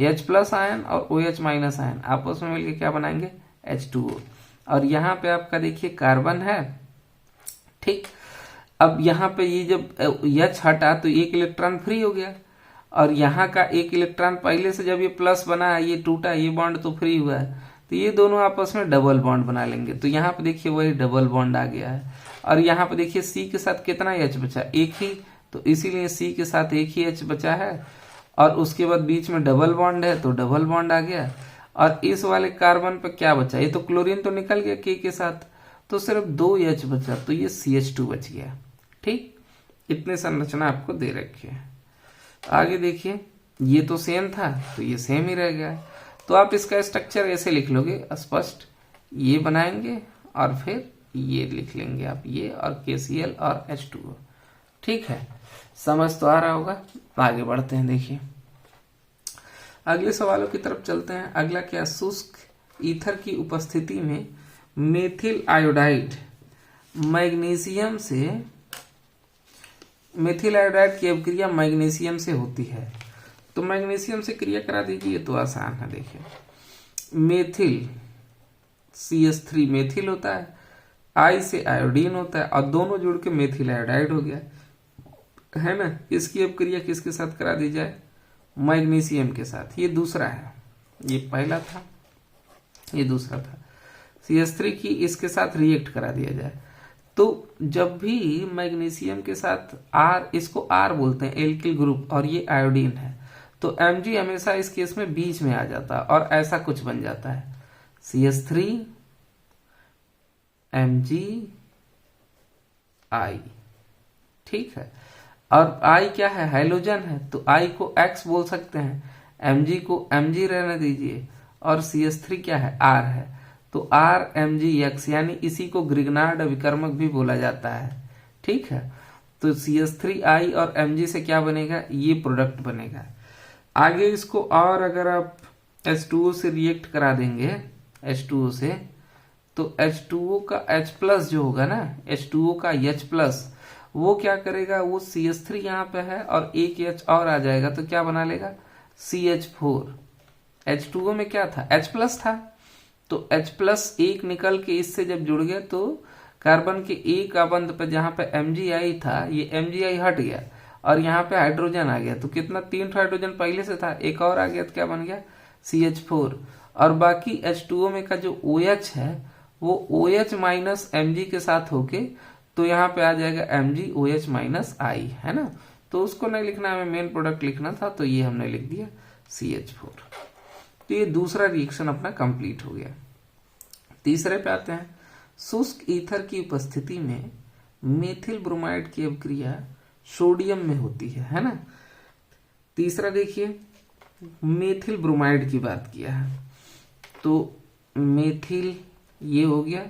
S1: H प्लस आयन और OH माइनस आयन आपस में मिलके क्या बनाएंगे H2O। और यहाँ पे आपका देखिए कार्बन है। ठीक, अब यहाँ पे ये जब H हटा तो एक इलेक्ट्रॉन फ्री हो गया, और यहाँ का एक इलेक्ट्रॉन पहले से जब ये प्लस बना है, ये टूटा, ये बॉन्ड तो फ्री हुआ है, तो ये दोनों आपस में डबल बॉन्ड बना लेंगे। तो यहाँ पे देखिए वही डबल बॉन्ड आ गया है। और यहाँ पे देखिए C के साथ कितना H बचा, एक ही, तो इसीलिए C के साथ एक ही H बचा है। और उसके बाद बीच में डबल बॉन्ड है तो डबल बॉन्ड आ गया। और इस वाले कार्बन पे क्या बचा, ये तो क्लोरीन तो निकल गया K के साथ, तो सिर्फ 2 H बचा, तो ये CH2 बच गया। ठीक, इतने संरचना आपको दे रखी है। आगे देखिए, ये तो सेम था तो ये सेम ही रह गया। तो आप इसका स्ट्रक्चर ऐसे लिख लोगे स्पष्ट, ये बनाएंगे और फिर ये लिख लेंगे आप, ये और KCl और H2O। ठीक है, समझ तो आ रहा होगा। आगे बढ़ते हैं। देखिए अगले सवालों की तरफ चलते हैं। अगला क्या, शुष्क ईथर की उपस्थिति में मेथिल आयोडाइड मैग्नीशियम से, मेथिल आयोडाइड की अभिक्रिया मैग्नीशियम से होती है। तो मैग्नीशियम से क्रिया करा दीजिए, तो आसान है। देखिए मेथिल CH3 मेथिल होता है, I से आयोडीन होता है, और दोनों जुड़ के मेथिल आयोडाइड हो गया है ना। इसकी अभिक्रिया किसके साथ करा दी जाए, मैग्नीशियम के साथ। ये दूसरा है, ये पहला था, ये दूसरा था। CH3 की इसके साथ रिएक्ट करा दिया जाए, तो जब भी मैग्नीशियम के साथ R, इसको R बोलते हैं एल्किल ग्रुप, और ये आयोडीन है, तो Mg हमेशा इस केस में बीच में आ जाता है और ऐसा कुछ बन जाता है CH3 MgI। ठीक है, और I क्या है, हैलोजन है, तो I को X बोल सकते हैं, Mg को Mg रहने दीजिए, और CH3 क्या है, R है, तो RMgX, यानी इसी को ग्रिग्नार्ड अभिकर्मक भी बोला जाता है। ठीक है, तो CH3I और Mg से क्या बनेगा, ये प्रोडक्ट बनेगा। आगे इसको और अगर आप H2O से रिएक्ट करा देंगे, H2O से, तो H2O का H प्लस जो होगा ना, H2O का H प्लस, वो क्या करेगा, वो CH3 यहाँ पे है और एक H और आ जाएगा, तो क्या बना लेगा CH4। H2O में क्या था, H प्लस था, तो H प्लस एक निकल के इससे जब जुड़ गया तो कार्बन के एक आबंध पे जहां पे Mgi था, ये Mgi हट गया और यहाँ पे हाइड्रोजन आ गया, तो कितना, 3 हाइड्रोजन पहले से था, एक और आ गया, तो क्या बन गया CH4। और बाकी H2O में का जो OH है वो OH माइनस Mg के साथ होके, तो यहाँ पे आ जाएगा MgOH माइनस I, है ना। तो उसको नहीं लिखना, हमें मेन प्रोडक्ट लिखना था, तो ये हमने लिख दिया CH4। तो ये दूसरा रिएक्शन अपना कंप्लीट हो गया। तीसरे पे आते हैं। शुष्क ईथर की उपस्थिति में मेथिल ब्रोमाइड की अभिक्रिया सोडियम में होती है ना। तीसरा देखिए, मेथिल ब्रोमाइड की बात किया है, तो मेथिल ये हो गया,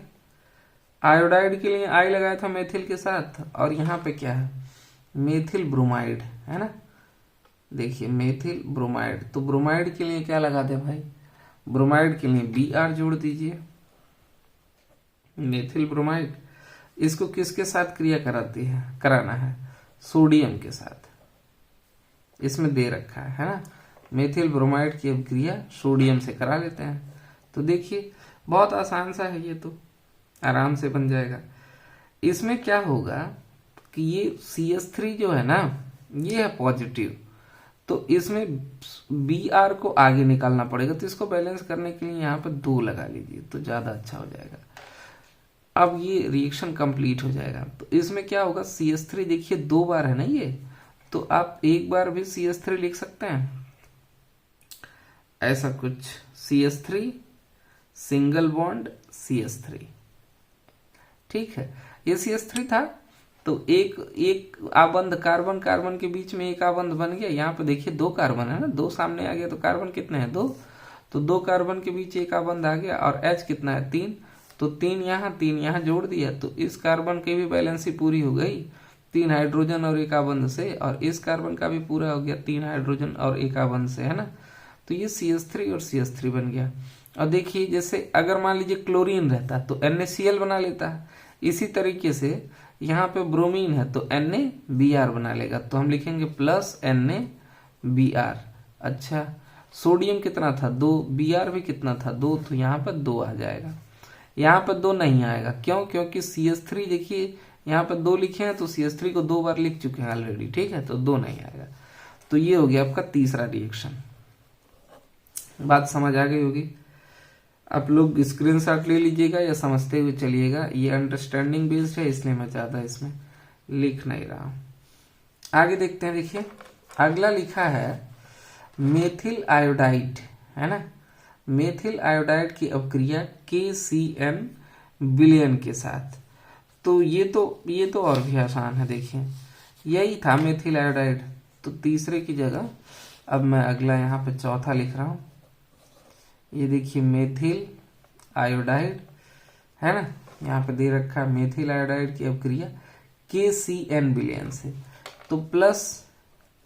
S1: आयोडाइड के लिए I लगाया था मेथिल के साथ, और यहाँ पे क्या है, मेथिल ब्रोमाइड, है ना। देखिए मेथिल ब्रोमाइड, तो ब्रोमाइड के लिए क्या लगा दे भाई, ब्रोमाइड के लिए Br जोड़ दीजिए। मेथिल ब्रोमाइड, इसको किसके साथ क्रिया कराना है, सोडियम के साथ, इसमें दे रखा है ना। मेथिल ब्रोमाइड की अभिक्रिया सोडियम से करा लेते हैं। तो देखिए बहुत आसान सा है, ये तो आराम से बन जाएगा। इसमें क्या होगा कि ये CH3 जो है ना, ये है पॉजिटिव, तो इसमें Br को आगे निकालना पड़ेगा, तो इसको बैलेंस करने के लिए यहाँ पर 2 लगा लीजिए, तो ज्यादा अच्छा हो जाएगा। अब ये रिएक्शन कंप्लीट हो जाएगा। तो इसमें क्या होगा, CH3 देखिए 2 बार है ना ये, तो आप एक बार भी CH3 लिख सकते हैं, ऐसा कुछ, CH3 सिंगल बॉन्ड CH3। ठीक है, ये CH3 था, तो एक आबंध कार्बन कार्बन के बीच में एक आबंध बन गया। यहाँ पे देखिए 2 कार्बन है ना, 2 सामने आ गया तो कार्बन कितने हैं 2, तो 2 कार्बन के बीच एक आबंध आ गया और H कितना है 3, तो 3 यहाँ जोड़ दिया तो इस कार्बन की भी बैलेंसी पूरी हो गई 3 हाइड्रोजन और एक आबंध से, और इस कार्बन का भी पूरा हो गया 3 हाइड्रोजन और एक आबंध से, है ना। तो ये CH3 और CH3 बन गया। और देखिए जैसे अगर मान लीजिए क्लोरीन रहता तो NaCl बना लेता, इसी तरीके से यहाँ पे ब्रोमीन है तो NaBr बना लेगा, तो हम लिखेंगे प्लस NaBr। अच्छा, सोडियम कितना था 2, Br भी कितना था 2, तो यहाँ पर 2 आ जाएगा। यहाँ पर 2 नहीं आएगा, क्यों? क्योंकि CH3 देखिए यहाँ पर 2 लिखे हैं तो CH3 को 2 बार लिख चुके हैं ऑलरेडी, ठीक है, तो 2 नहीं आएगा। तो ये हो गया आपका तीसरा रिएक्शन। बात समझ आ गई होगी। आप लोग स्क्रीनशॉट ले लीजिएगा या समझते हुए चलिएगा, ये अंडरस्टैंडिंग बेस्ड है इसलिए मैं ज़्यादा इसमें लिख नहीं रहा हूँ। आगे देखते हैं, देखिए अगला लिखा है मेथिल आयोडाइड, है ना। मेथिल आयोडाइड की अपक्रिया KCN विलयन के साथ, तो ये तो और भी आसान है। देखिए यही था मेथिल आयोडाइड, तो तीसरे की जगह अब मैं अगला यहाँ पे चौथा लिख रहा हूँ। ये देखिए मेथिल आयोडाइड है ना, यहाँ पे दे रखा है मेथिल आयोडाइड की अपक्रिया KCN विलयन से, तो प्लस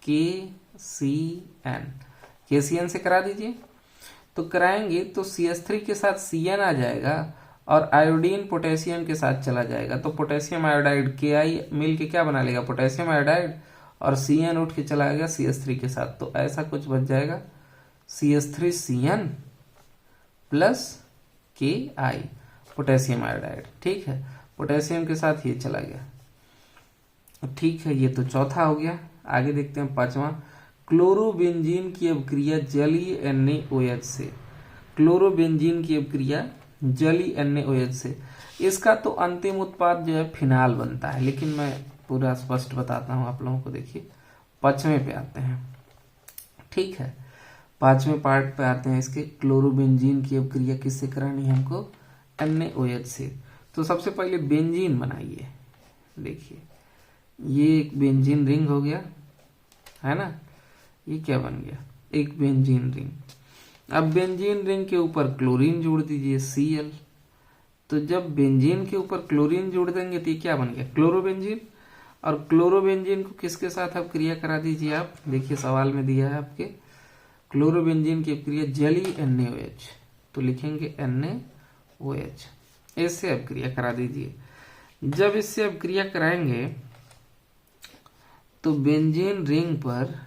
S1: KCN से करा दीजिए। तो कराएंगे तो CH3 के साथ Cn आ जाएगा और आयोडीन पोटेशियम के साथ चला जाएगा, तो पोटेशियम आयोडाइड Ki मिल के क्या बना लेगा पोटेशियम आयोडाइड, और Cn उठ के चला गया CH3 के साथ, तो ऐसा कुछ बच जाएगा CH3Cn plus Ki potassium iodide, ठीक है, पोटेशियम के साथ ये चला गया, ठीक है। ये तो चौथा हो गया। आगे देखते हैं पांचवा, क्लोरोबेंजीन की अपक्रिया जलीय NaOH से, क्लोरोबेंजीन की अपक्रिया जलीय NaOH से, इसका तो अंतिम उत्पाद जो है फिनाल बनता है, लेकिन मैं पूरा स्पष्ट बताता हूँ आप लोगों को। देखिए पांचवें पे आते हैं, ठीक है, पांचवें पार्ट पे आते हैं इसके। क्लोरोबेंजीन की अपक्रिया किससे करानी है हमको NaOH से, तो सबसे पहले बेंजीन बनाइए। देखिए ये एक बेंजीन रिंग हो गया, है ना, ये क्या बन गया एक बेंजीन रिंग। अब बेंजीन रिंग के ऊपर क्लोरीन जोड़ दीजिए Cl, तो जब बेंजीन के ऊपर क्लोरीन जोड़ देंगे तो ये क्या बन गया क्लोरोबेंजीन, और क्लोरोबेंजीन को किसके साथ आप क्रिया करा दीजिए आप, देखिए सवाल में दिया है आपके, क्लोरोबेंजीन की क्रिया जलीय NaOH, तो लिखेंगे NaOH, इससे अब क्रिया करा दीजिए। जब इससे अब क्रिया कराएंगे तो बेंजीन रिंग पर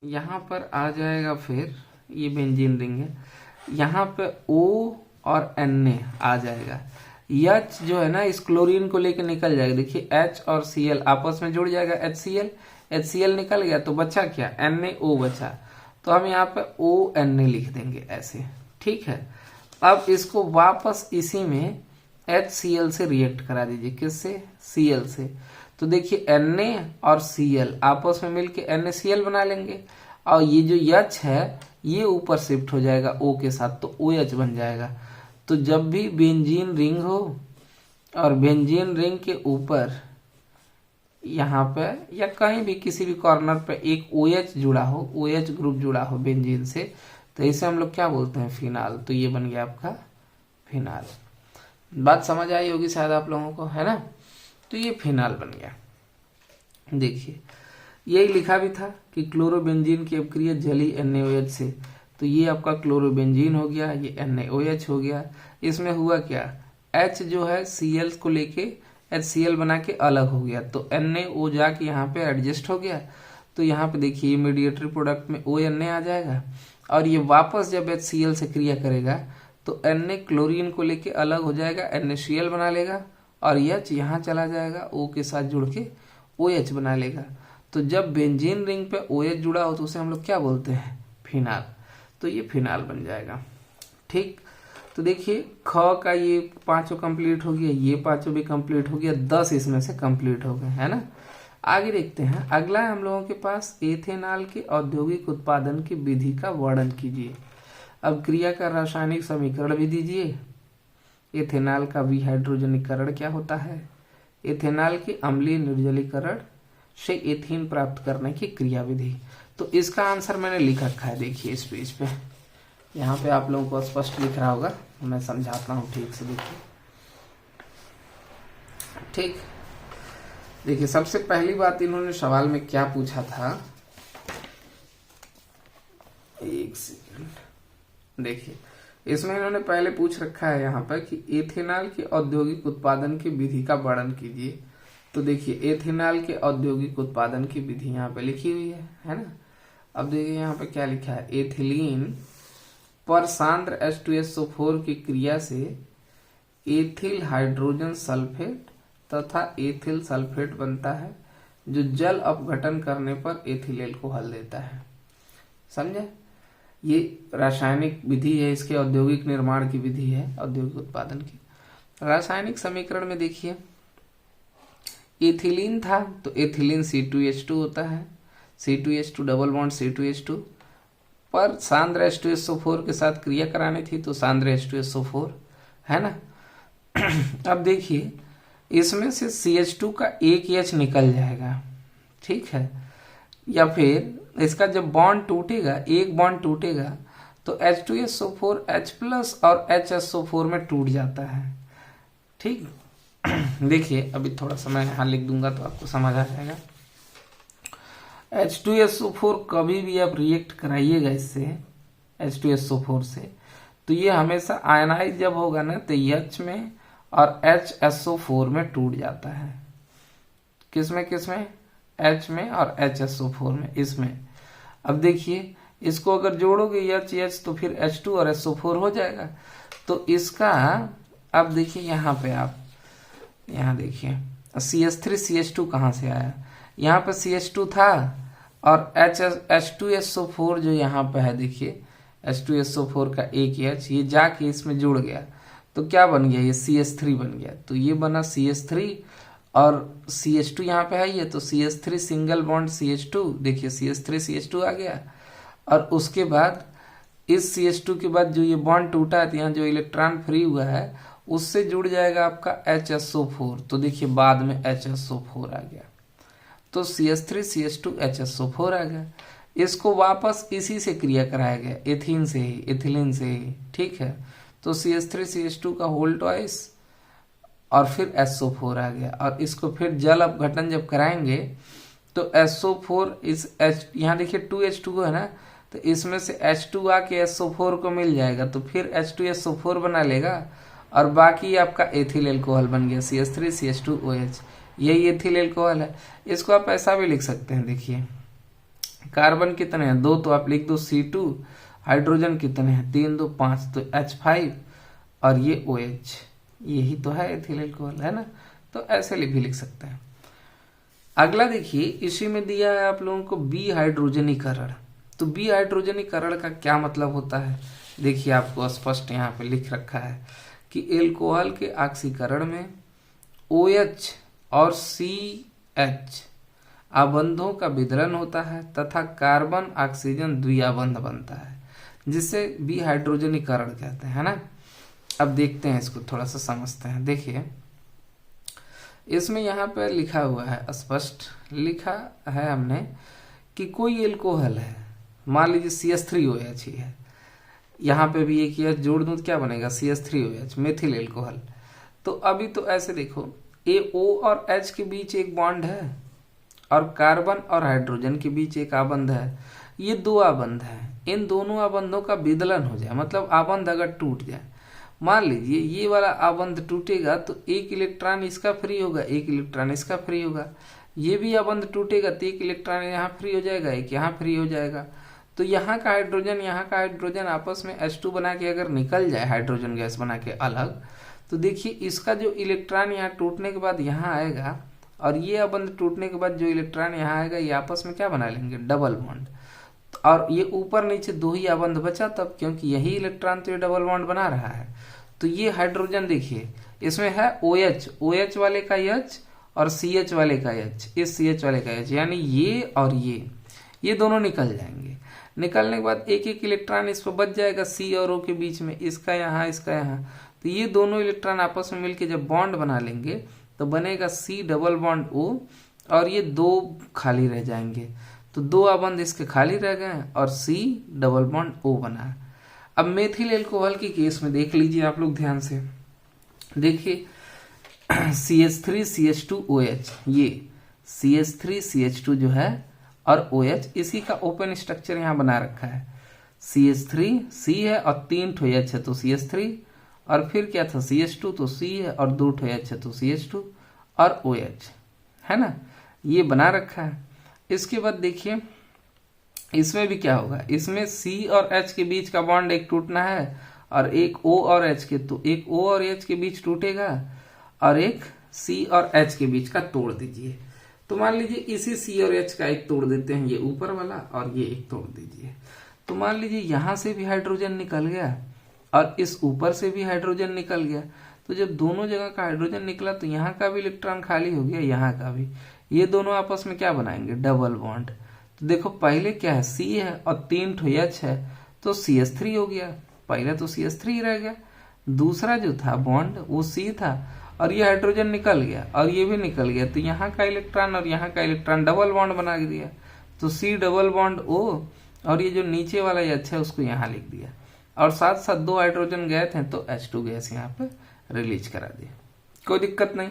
S1: यहां पर आ जाएगा, फिर ये बेंजीन रिंग है, यहाँ पे O और Na आ जाएगा। H जो है ना इस क्लोरीन को लेकर निकल जाएगा, देखिए H और Cl आपस में जुड़ जाएगा, HCl निकल गया, तो बचा क्या NaO बचा, तो हम यहाँ पे ONa लिख देंगे ऐसे, ठीक है। अब इसको वापस इसी में HCl से रिएक्ट करा दीजिए, किससे Cl से, तो देखिए Na और Cl आपस में मिलके NaCl बना लेंगे, और ये जो H है ये ऊपर शिफ्ट हो जाएगा O के साथ, तो OH बन जाएगा। तो जब भी बेंजीन रिंग हो और बेंजीन रिंग के ऊपर यहाँ पे या कहीं भी किसी भी कॉर्नर पे एक OH जुड़ा हो, OH ग्रुप जुड़ा हो बेंजीन से, तो इसे हम लोग क्या बोलते हैं फिनाल, तो ये बन गया आपका फिनाल। बात समझ आई होगी शायद आप लोगों को, है ना, तो ये फिनाल बन गया। देखिए यही लिखा भी था कि क्लोरोबेंजीन की अपक्रिया जलीय NaOH से, तो ये आपका क्लोरोबेंजीन हो गया, ये NaOH हो गया। इसमें हुआ क्या, H जो है Cl को लेके HCl बना के अलग हो गया, तो NaO जाके यहाँ पे एडजस्ट हो गया, तो यहाँ पे देखिए मीडिएटरी प्रोडक्ट में ONa आ जाएगा, और ये वापस जब HCl से क्रिया करेगा तो Na क्लोरीन को लेके अलग हो जाएगा, NaCl बना लेगा, और H यहाँ चला जाएगा O के साथ जुड़ के OH बना लेगा। तो जब बेंजीन रिंग पे OH जुड़ा हो तो उसे हम लोग क्या बोलते हैं फिनाल, तो ये फिनाल बन जाएगा, ठीक। तो देखिए ख का ये पांचों कंप्लीट हो गया, ये पांचों भी कंप्लीट हो गया, 10 इसमें से कंप्लीट हो गए, है ना। आगे देखते हैं, अगला है हम लोगों के पास एथेनॉल के औद्योगिक उत्पादन की विधि का वर्णन कीजिए। अब क्रिया का रासायनिक समीकरण भी दीजिए इथेनॉल का विहाइड्रोजनीकरण क्या होता है? इथेनॉल के अम्लीय निर्जलीकरण से एथीन प्राप्त करने की क्रियाविधि। तो इसका आंसर मैंने लिख रखा है, देखिए इस पेज पे, यहाँ पे आप लोगों को स्पष्ट लिख रहा होगा, मैं समझाता हूँ ठीक से, देखिए। ठीक, देखिए सबसे पहली बात इन्होंने सवाल में क्या पूछा था, एक सेकंड, देखिए इसमें इन्होंने पहले पूछ रखा है यहाँ पर कि एथेनॉल के औद्योगिक उत्पादन की विधि का वर्णन कीजिए। तो देखिए एथेनॉल के औद्योगिक उत्पादन की विधि यहाँ पे लिखी हुई है ना। अब देखिए यहाँ पे क्या लिखा है, एथिलीन पर सांद्र H2SO4 की क्रिया से एथिल हाइड्रोजन सल्फेट तथा एथिल सल्फेट बनता है, जो जल अपघटन करने पर एथिल एल्कोहल देता है। समझे? ये रासायनिक विधि है, इसके औद्योगिक निर्माण की विधि है, औद्योगिक उत्पादन की। रासायनिक समीकरण में देखिए एथिलीन था तो एथिलीन C2H2 होता है, C2H2 डबल बॉन्ड C2H2, पर सांद्र H2SO4 के साथ क्रिया करानी थी तो सांद्र H2SO4 है ना। अब देखिए इसमें से CH2 का एक H निकल जाएगा, ठीक है, या फिर इसका जब बॉन्ड टूटेगा, एक बॉन्ड टूटेगा तो H2SO4 H+ और HSO4 में टूट जाता है। ठीक, देखिए अभी थोड़ा सा मैं यहाँ लिख दूंगा तो आपको समझ आ जाएगा। H2SO4 कभी भी आप रिएक्ट कराइएगा इससे H2SO4 से, तो ये हमेशा आयनाइज जब होगा ना तो H में और HSO4 में टूट जाता है। किसमें किसमें? H में और HSO4 में, इसमें। अब देखिए इसको अगर जोड़ोगे H तो फिर H2 और SO4 हो जाएगा। तो इसका अब देखिए यहाँ पे आप यहाँ देखिए CH3 CH2 कहाँ से आया, यहाँ पे CH2 था और H2SO4 जो यहाँ पे है, देखिए H2SO4 का एक H ये जाके इसमें जुड़ गया तो क्या बन गया, ये CH3 बन गया। तो ये बना CH3 और CH2 यहाँ पे है, ये तो CH3 सिंगल बॉन्ड CH2, देखिए CH3 CH2 आ गया। और उसके बाद इस CH2 के बाद जो ये बॉन्ड टूटा है, यहाँ जो इलेक्ट्रॉन फ्री हुआ है उससे जुड़ जाएगा आपका HSO4, तो देखिए बाद में HSO4 आ गया, तो CH3 CH2 HSO4 आ गया। इसको वापस इसी से क्रिया कराया गया, एथीन से ही, एथिलीन से ही, ठीक है। तो CH3 CH2 का होल ट्वाइस और फिर SO4 आ गया, और इसको फिर जल अपघटन जब कराएंगे तो SO4 इस H, यहाँ देखिए 2H2 है ना, तो इसमें से H2 आके SO4 को मिल जाएगा तो फिर H2SO4 बना लेगा और बाकी आपका एथिल एल्कोहल बन गया, CH3 CH2OH, यही एथिल एल्कोहल है। इसको आप ऐसा भी लिख सकते हैं, देखिए कार्बन कितने हैं, 2, तो आप लिख दो C2, हाइड्रोजन कितने हैं, 3 2 5, तो H5 और ये OH, यही तो है एथिल एल्कोहल, है ना। तो ऐसे भी लिख सकते हैं। अगला देखिए इसी में दिया है आप लोगों को बी हाइड्रोजनीकरण। तो बी हाइड्रोजनीकरण का क्या मतलब होता है, देखिए आपको स्पष्ट यहाँ पे लिख रखा है कि एल्कोहल के ऑक्सीकरण में OH और CH आबंधों का विदलन होता है तथा कार्बन ऑक्सीजन द्विआबंध बनता है, जिसे बी हाइड्रोजनीकरण कहते हैं ना। अब देखते हैं इसको थोड़ा सा समझते हैं। देखिए इसमें यहाँ पर लिखा हुआ है, स्पष्ट लिखा है हमने कि कोई एल्कोहल है, मान लीजिए CH3OH ही है, यहाँ पे भी एक H जोड़ दूं तो क्या बनेगा, CH3OH, मेथिल एल्कोहल। तो अभी तो ऐसे देखो, O और H के बीच एक बॉन्ड है और कार्बन और हाइड्रोजन के बीच एक आबंध है, ये 2 आबंध है। इन दोनों आबंधों का विदलन हो जाए, मतलब आबंध अगर टूट जाए, मान लीजिए ये वाला आबंध टूटेगा तो एक इलेक्ट्रॉन इसका फ्री होगा, एक इलेक्ट्रॉन इसका फ्री होगा। ये भी आबंध टूटेगा तो एक इलेक्ट्रॉन यहाँ फ्री हो जाएगा, एक यहाँ फ्री हो जाएगा। तो यहाँ का हाइड्रोजन आपस में H2 बना के अगर निकल जाए, हाइड्रोजन गैस बना के अलग, तो देखिए इसका जो इलेक्ट्रॉन यहाँ टूटने के बाद यहाँ आएगा और ये आबंध टूटने के बाद जो इलेक्ट्रॉन यहाँ आएगा, ये आपस में क्या बना लेंगे, डबल बॉन्ड। और ये ऊपर नीचे 2 ही आबंध बचा तब, क्योंकि यही इलेक्ट्रॉन तो ये डबल बॉन्ड बना रहा है। तो ये हाइड्रोजन देखिए इसमें है OH वाले का H और CH वाले का H, इस CH वाले का H, यानी ये और ये दोनों निकल जाएंगे। निकलने के बाद एक एक इलेक्ट्रॉन इस पर बच जाएगा C और O के बीच में, इसका यहाँ इसका यहाँ, तो ये दोनों इलेक्ट्रॉन आपस में मिलके जब बॉन्ड बना लेंगे तो बनेगा C डबल बॉन्ड O, और ये 2 खाली रह जाएंगे। तो 2 अबंध इसके खाली रह गए और C डबल बॉन्ड O बना। अब मेथिल एल्कोहल के केस में देख लीजिए आप लोग ध्यान से, देखिए CH3CH2OH, ये CH3CH2 जो है और OH, इसी का ओपन स्ट्रक्चर यहाँ बना रखा है। CH3 C है और 3 ठो H है तो CH3, और फिर क्या था CH2 तो C है और 2 ठो H है तो CH2 और OH, है ना, ये बना रखा है। इसके बाद देखिए इसमें भी क्या होगा, इसमें C और H के बीच का बॉन्ड एक टूटना है और एक O और H के, तो एक O और H के बीच टूटेगा और एक C और H के बीच का तोड़ दीजिए। तो मान लीजिए इसी C और H का एक तोड़ देते हैं, ये ऊपर वाला, और ये एक तोड़ दीजिए। तो मान लीजिए यहां से भी हाइड्रोजन निकल गया और इस ऊपर से भी हाइड्रोजन निकल गया। तो जब दोनों जगह का हाइड्रोजन निकला तो यहाँ का भी इलेक्ट्रॉन खाली हो गया, यहाँ का भी। ये दोनों आपस में क्या बनाएंगे, डबल बॉन्ड। तो देखो पहले क्या है, C है और 3 ठो H है तो CH3 हो गया, पहले तो CH3 रह गया। दूसरा जो था बॉन्ड वो C था और ये हाइड्रोजन निकल गया और ये भी निकल गया, तो यहाँ का इलेक्ट्रॉन और यहाँ का इलेक्ट्रॉन डबल बॉन्ड बना दिया, तो C डबल बॉन्ड O, और ये जो नीचे वाला H है उसको यहाँ लिख दिया, और साथ साथ 2 हाइड्रोजन गए थे तो H2 गैस यहाँ पे रिलीज करा दिया। कोई दिक्कत नहीं,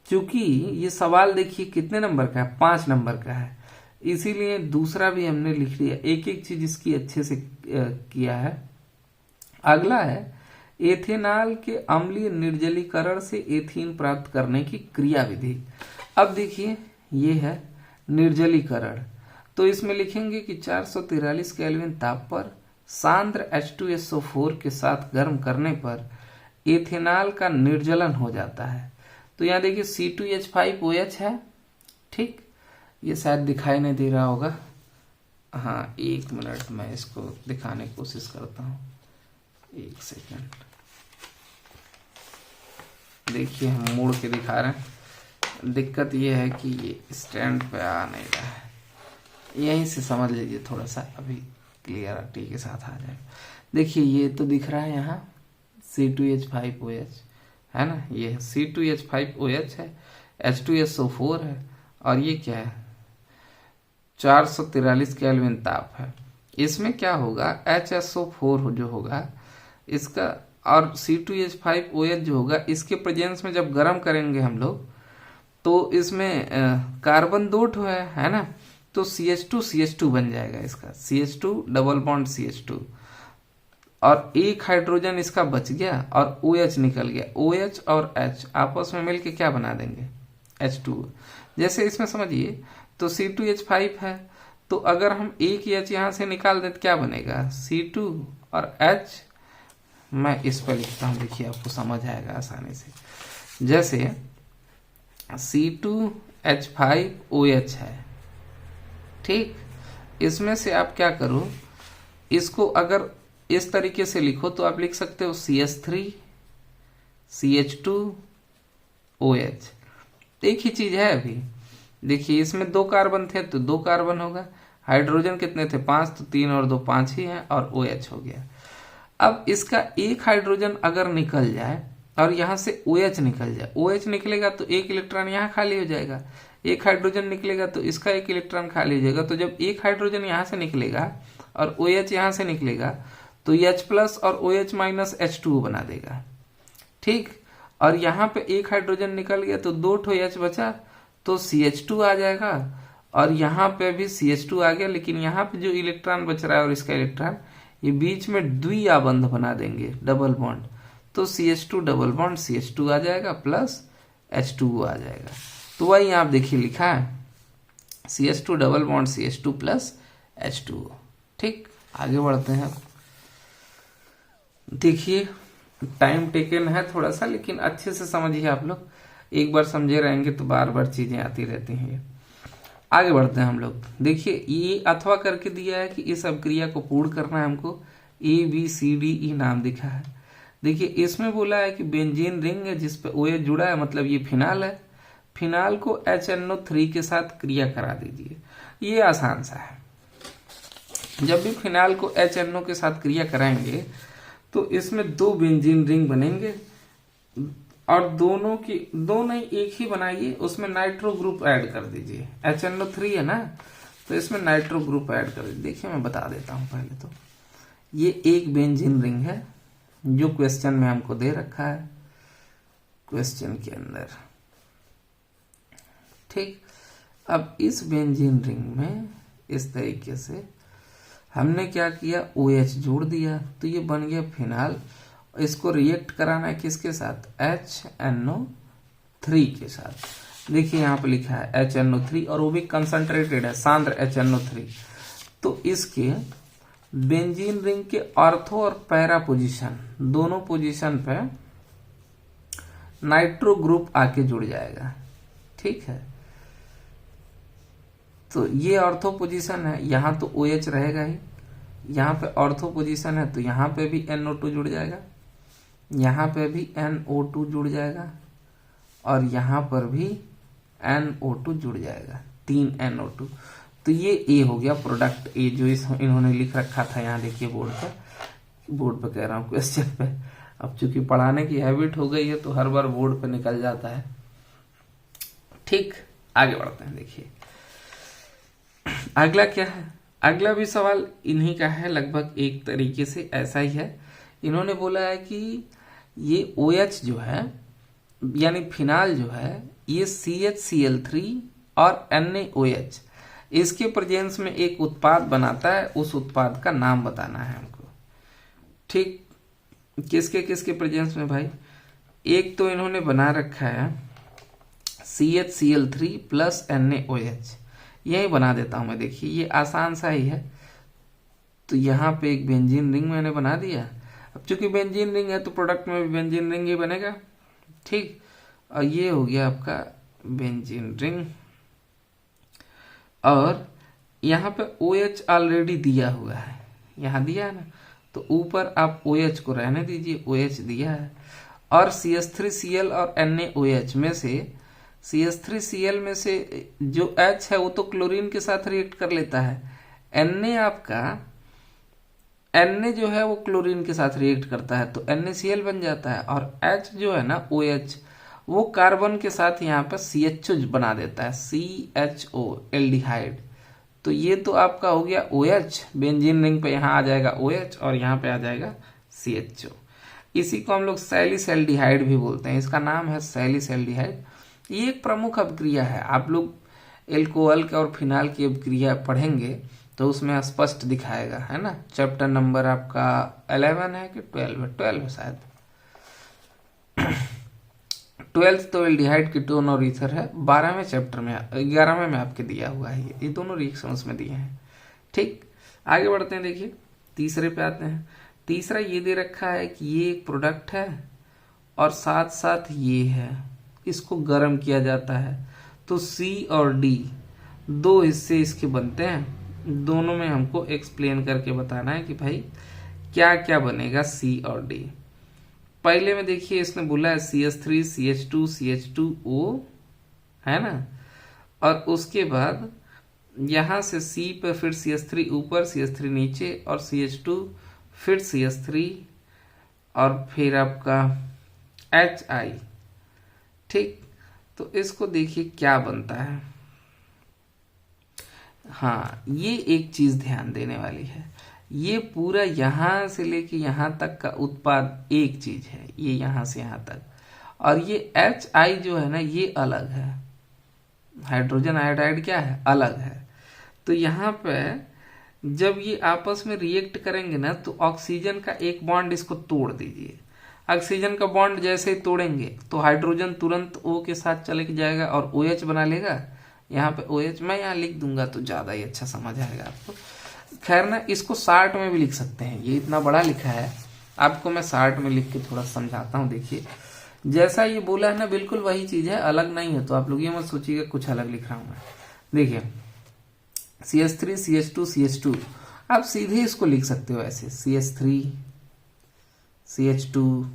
S1: क्योंकि ये सवाल देखिए कितने नंबर का है, 5 नंबर का है, इसीलिए दूसरा भी हमने लिख लिया, एक एक चीज इसकी अच्छे से किया है। अगला है एथेनॉल के अम्लीय निर्जलीकरण से एथीन प्राप्त करने की क्रिया विधि। अब देखिए ये है निर्जलीकरण, तो इसमें लिखेंगे कि 443 केल्विन ताप पर सांद्र H2SO4 के साथ गर्म करने पर एथेनॉल का निर्जलन हो जाता है। तो यहाँ देखिए C2H5OH है, ठीक, ये शायद दिखाई नहीं दे रहा होगा, हाँ 1 मिनट मैं इसको दिखाने की कोशिश करता हूँ, 1 सेकंड। देखिए हम मोड़ के दिखा रहे हैं, दिक्कत ये है कि ये स्टैंड पे आ नहीं रहा है, यहीं से समझ लीजिए थोड़ा सा, अभी क्लियरिटी के साथ आ जाएगा। देखिए ये तो दिख रहा है यहाँ C2H5OH है ना, ये C2H5OH है, H2SO4 है, और ये क्या है 443 केल्विन ताप है। इसमें क्या होगा HSO4 जो होगा इसका और C2H5OH जो होगा, इसके प्रेजेंस में जब गर्म करेंगे हम लोग तो इसमें कार्बन 2 ठो है ना, तो CH2 बन जाएगा इसका, CH2 डबल बॉन्ड CH2, और एक हाइड्रोजन इसका बच गया और OH निकल गया, OH और H आपस में मिलके क्या बना देंगे H2। जैसे इसमें समझिए तो C2H5 है, तो अगर हम एक H यहाँ से निकाल दें तो क्या बनेगा C2 और H, मैं इस पर लिखता हूँ, देखिए आपको समझ आएगा आसानी से। जैसे C2H5OH है, ठीक, इसमें से आप क्या करो, इसको अगर इस तरीके से लिखो तो आप लिख सकते हो CH3 CH2OH, एक ही चीज है। अभी देखिए इसमें 2 कार्बन थे तो 2 कार्बन होगा, हाइड्रोजन कितने थे 5, तो 3 और 2 5 ही हैं, और OH हो गया। अब इसका एक हाइड्रोजन अगर निकल जाए और यहाँ से OH निकल जाए, OH निकलेगा तो एक इलेक्ट्रॉन यहाँ खाली हो जाएगा, एक हाइड्रोजन निकलेगा तो इसका एक इलेक्ट्रॉन खाली हो जाएगा। तो जब एक हाइड्रोजन यहाँ से निकलेगा और OH यहाँ से निकलेगा तो H+ और OH- H2O बना देगा, ठीक। और यहाँ पे एक हाइड्रोजन निकल गया तो 2 ठो H बचा तो CH2 आ जाएगा, और यहाँ पे भी CH2 आ गया, लेकिन यहाँ पे जो इलेक्ट्रॉन बच रहा है और इसका इलेक्ट्रॉन, ये बीच में द्विआबंध बना देंगे डबल बॉन्ड, तो CH2 डबल बॉन्ड CH2 आ जाएगा प्लस H2O आ जाएगा। तो वही आप देखिए लिखा है CH2 double bond CH2 plus H2O, ठीक। आगे बढ़ते हैं, देखिए टाइम टेकन है थोड़ा सा, लेकिन अच्छे से समझिए आप लोग, एक बार समझे रहेंगे तो बार बार चीजें आती रहती हैं। आगे बढ़ते हैं हम लोग, देखिए ये अथवा करके दिया है कि इस अभिक्रिया को पूर्ण करना है हमको, ABCDE नाम दिखा है। देखिए इसमें बोला है कि बेंजीन रिंग है जिसपे OH जुड़ा है, मतलब ये फिनाल है, फिनाल को HNO3 के साथ क्रिया करा दीजिए। ये आसान सा है, जब भी फिनाल को HNO के साथ क्रिया कराएंगे तो इसमें 2 बेंजीन रिंग बनेंगे और दो नहीं एक ही बनाइए, उसमें नाइट्रो ग्रुप ऐड कर दीजिए। HNO3 है ना, तो इसमें नाइट्रो ग्रुप ऐड कर दीजिए। देखिए मैं बता देता हूं पहले तो, ये एक बेंजीन रिंग है जो क्वेश्चन में हमको दे रखा है, क्वेश्चन के अंदर। ठीक, अब इस बेंजीन रिंग में इस तरीके से हमने क्या किया, OH जोड़ दिया, तो ये बन गया फिनाल। इसको रिएक्ट कराना है किसके साथ, HNO3 के साथ। देखिए यहाँ पे लिखा है HNO3 और वो भी कंसंट्रेटेड है, सांद्र HNO3। तो इसके बेंजीन रिंग के ऑर्थो और पैरा पोजीशन, दोनों पोजीशन पे नाइट्रो ग्रुप आके जुड़ जाएगा। ठीक है, तो ये ऑर्थो पोजीशन है, यहां तो OH रहेगा ही, यहाँ पे ऑर्थो पोजीशन है तो यहाँ पे भी NO2 जुड़ जाएगा, यहाँ पे भी NO2 जुड़ जाएगा और यहाँ पर भी NO2 जुड़ जाएगा, 3 NO2। तो ये A हो गया प्रोडक्ट A, जो इन्होंने लिख रखा था यहाँ। देखिए बोर्ड पे कह रहा हूँ, क्वेश्चन पे। अब चूंकि पढ़ाने की हैबिट हो गई है तो हर बार बोर्ड पे निकल जाता है। ठीक, आगे बढ़ते हैं। देखिए अगला क्या है, अगला भी सवाल इन्हीं का है, लगभग एक तरीके से ऐसा ही है। इन्होंने बोला है कि ये OH जो है यानी फिनाल जो है, ये CHCl3 और NaOH इसके प्रेजेंस में एक उत्पाद बनाता है, उस उत्पाद का नाम बताना है हमको। ठीक, किसके किसके प्रेजेंस में भाई, एक तो इन्होंने बना रखा है CHCl3 प्लस NaOH, यही बना देता हूं मैं। देखिए ये आसान सा ही है, तो यहाँ पे एक बेंजीन रिंग मैंने बना दिया। अब चूंकि बेंजीन रिंग है तो प्रोडक्ट में भी बेंजीन रिंग ही बनेगा। ठीक, और ये हो गया आपका बेंजीन रिंग, और यहाँ पे OH ऑलरेडी दिया हुआ है, यहाँ दिया है ना, तो ऊपर आप OH को रहने दीजिए, OH दिया है। और CH3Cl और NaOH में से CH3Cl में से जो H है वो तो क्लोरीन के साथ रिएक्ट कर लेता है, Na जो है वो क्लोरीन के साथ रिएक्ट करता है तो NaCl बन जाता है, और H जो है ना OH वो कार्बन के साथ यहाँ पर CHO बना देता है, CHO एल्डिहाइड। तो ये तो आपका हो गया OH, बेंजीन रिंग पे यहाँ आ जाएगा OH और यहाँ पे आ जाएगा CHO। इसी को हम लोग सैलिसैल्डिहाइड भी बोलते हैं, इसका नाम है सैलिसैल्डिहाइड। ये एक प्रमुख अपक्रिया है, आप लोग एल्कोहल का और फिनाल की अपक्रिया पढ़ेंगे तो उसमें स्पष्ट दिखाएगा, है ना। चैप्टर नंबर आपका 11 है कि 12 है, 12 है शायद, 12 तो एल्डिहाइड कीटोन और ईथर है, 12वें चैप्टर में 11वें में आपके दिया हुआ है, ये दोनों रिएक्शन उसमें दिए हैं। ठीक, आगे बढ़ते हैं। देखिए तीसरे पे आते हैं। तीसरा ये दे रखा है कि ये एक प्रोडक्ट है और साथ साथ ये है, इसको गर्म किया जाता है, तो C और D 2 हिस्से इसके बनते हैं। दोनों में हमको एक्सप्लेन करके बताना है कि भाई क्या क्या बनेगा C और D। पहले में देखिए इसने बोला है CH3 CH2 CH2O, है ना, और उसके बाद यहां से C पे फिर CH3 ऊपर CH3 नीचे और CH2 फिर CH3 और फिर आपका HI। ठीक, तो इसको देखिए क्या बनता है। हाँ, ये एक चीज ध्यान देने वाली है, ये पूरा यहां से लेके यहां तक का उत्पाद एक चीज है, ये यहां से यहां तक, और ये HI जो है ना ये अलग है, हाइड्रोजन आयोडाइड क्या है, अलग है। तो यहाँ पे जब ये आपस में रिएक्ट करेंगे ना तो ऑक्सीजन का एक बॉन्ड इसको तोड़ दीजिए। ऑक्सीजन का बॉन्ड जैसे ही तोड़ेंगे तो हाइड्रोजन तुरंत O के साथ चले जाएगा और OH बना लेगा। यहाँ पे OH मैं यहाँ लिख दूंगा तो ज्यादा ही अच्छा समझ आएगा आपको। खैर ना, इसको शार्ट में भी लिख सकते हैं, ये इतना बड़ा लिखा है, आपको मैं शार्ट में लिख के थोड़ा समझाता हूँ। देखिए जैसा ये बोला है ना बिल्कुल वही चीज है, अलग नहीं है, तो आप लोग ये मत सोचिएगा कुछ अलग लिख रहा हूं मैं। देखिए CH3 CH2 CH2 आप सीधे इसको लिख सकते हो ऐसे, CH3 CH2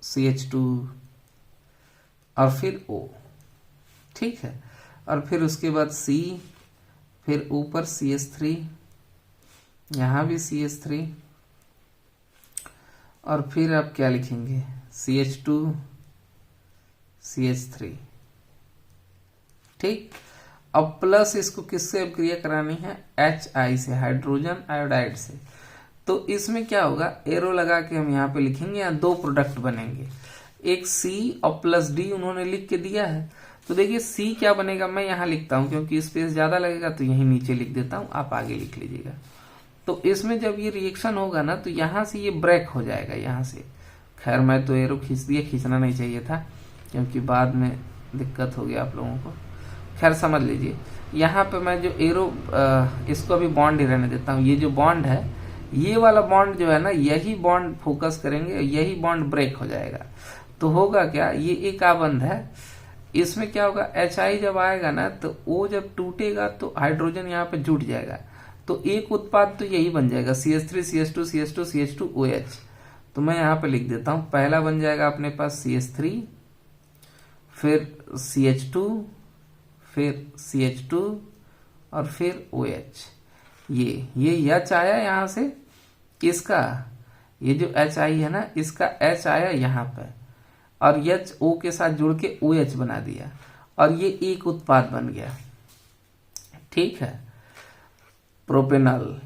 S1: CH2 और फिर O, ठीक है, और फिर उसके बाद C, फिर ऊपर CH3, यहाँ भी CH3 और फिर आप क्या लिखेंगे, CH2 CH3। ठीक, अब प्लस इसको किससे अभिक्रिया करानी है, HI से, हाइड्रोजन आयोडाइड से। तो इसमें क्या होगा, एरो लगा के हम यहाँ पे लिखेंगे, यहाँ दो प्रोडक्ट बनेंगे, एक C और प्लस D उन्होंने लिख के दिया है। तो देखिए C क्या बनेगा, मैं यहाँ लिखता हूँ क्योंकि स्पेस ज्यादा लगेगा तो यहीं नीचे लिख देता हूँ, आप आगे लिख लीजिएगा। तो इसमें जब ये रिएक्शन होगा ना तो यहाँ से ये ब्रेक हो जाएगा यहाँ से। खैर मैं तो एरो खींच दिया, खींचना नहीं चाहिए था क्योंकि बाद में दिक्कत हो गया आप लोगों को। खैर समझ लीजिए, यहाँ पे मैं जो एरो इसको अभी बॉन्ड ही रहने देता हूँ। ये जो बॉन्ड है, ये वाला बॉन्ड जो है ना, यही बॉन्ड फोकस करेंगे, यही बॉन्ड ब्रेक हो जाएगा। तो होगा क्या, ये एक आबंध है, इसमें क्या होगा, HI जब आएगा ना तो O जब टूटेगा तो हाइड्रोजन यहाँ पे जुट जाएगा, तो एक उत्पाद तो यही बन जाएगा, CH3 CH2 CH2 CH2 OH। तो मैं यहाँ पे लिख देता हूँ, पहला बन जाएगा अपने पास CH3, फिर CH2, फिर CH2 और फिर OH। ये H आया यहाँ से, इसका ये जो HI है ना, इसका H आया यहाँ पे और H O के साथ जुड़ के OH बना दिया और ये एक उत्पाद बन गया। ठीक है, प्रोपेनॉल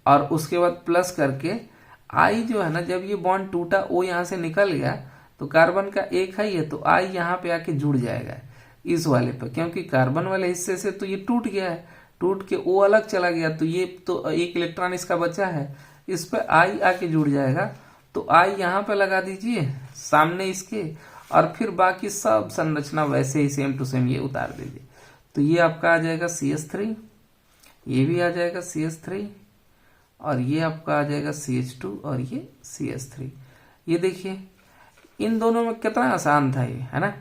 S1: और उसके बाद प्लस करके I जो है ना, जब ये बॉन्ड टूटा, O यहाँ से निकल गया तो कार्बन का एक ही है, तो I यहाँ पे आके जुड़ जाएगा इस वाले पे, क्योंकि कार्बन वाले हिस्से से तो ये टूट गया है, टूट के O अलग चला गया, तो ये तो एक इलेक्ट्रॉन इसका बचा है, इस पे I आके जुड़ जाएगा। तो I यहाँ पे लगा दीजिए सामने इसके, और फिर बाकी सब संरचना वैसे ही सेम टू सेम ये उतार दीजिए। तो ये आपका आ जाएगा CH3, ये भी आ जाएगा CH3 और ये आपका आ जाएगा CH2 और ये CH3। ये देखिए इन दोनों में कितना आसान था ये, है ना,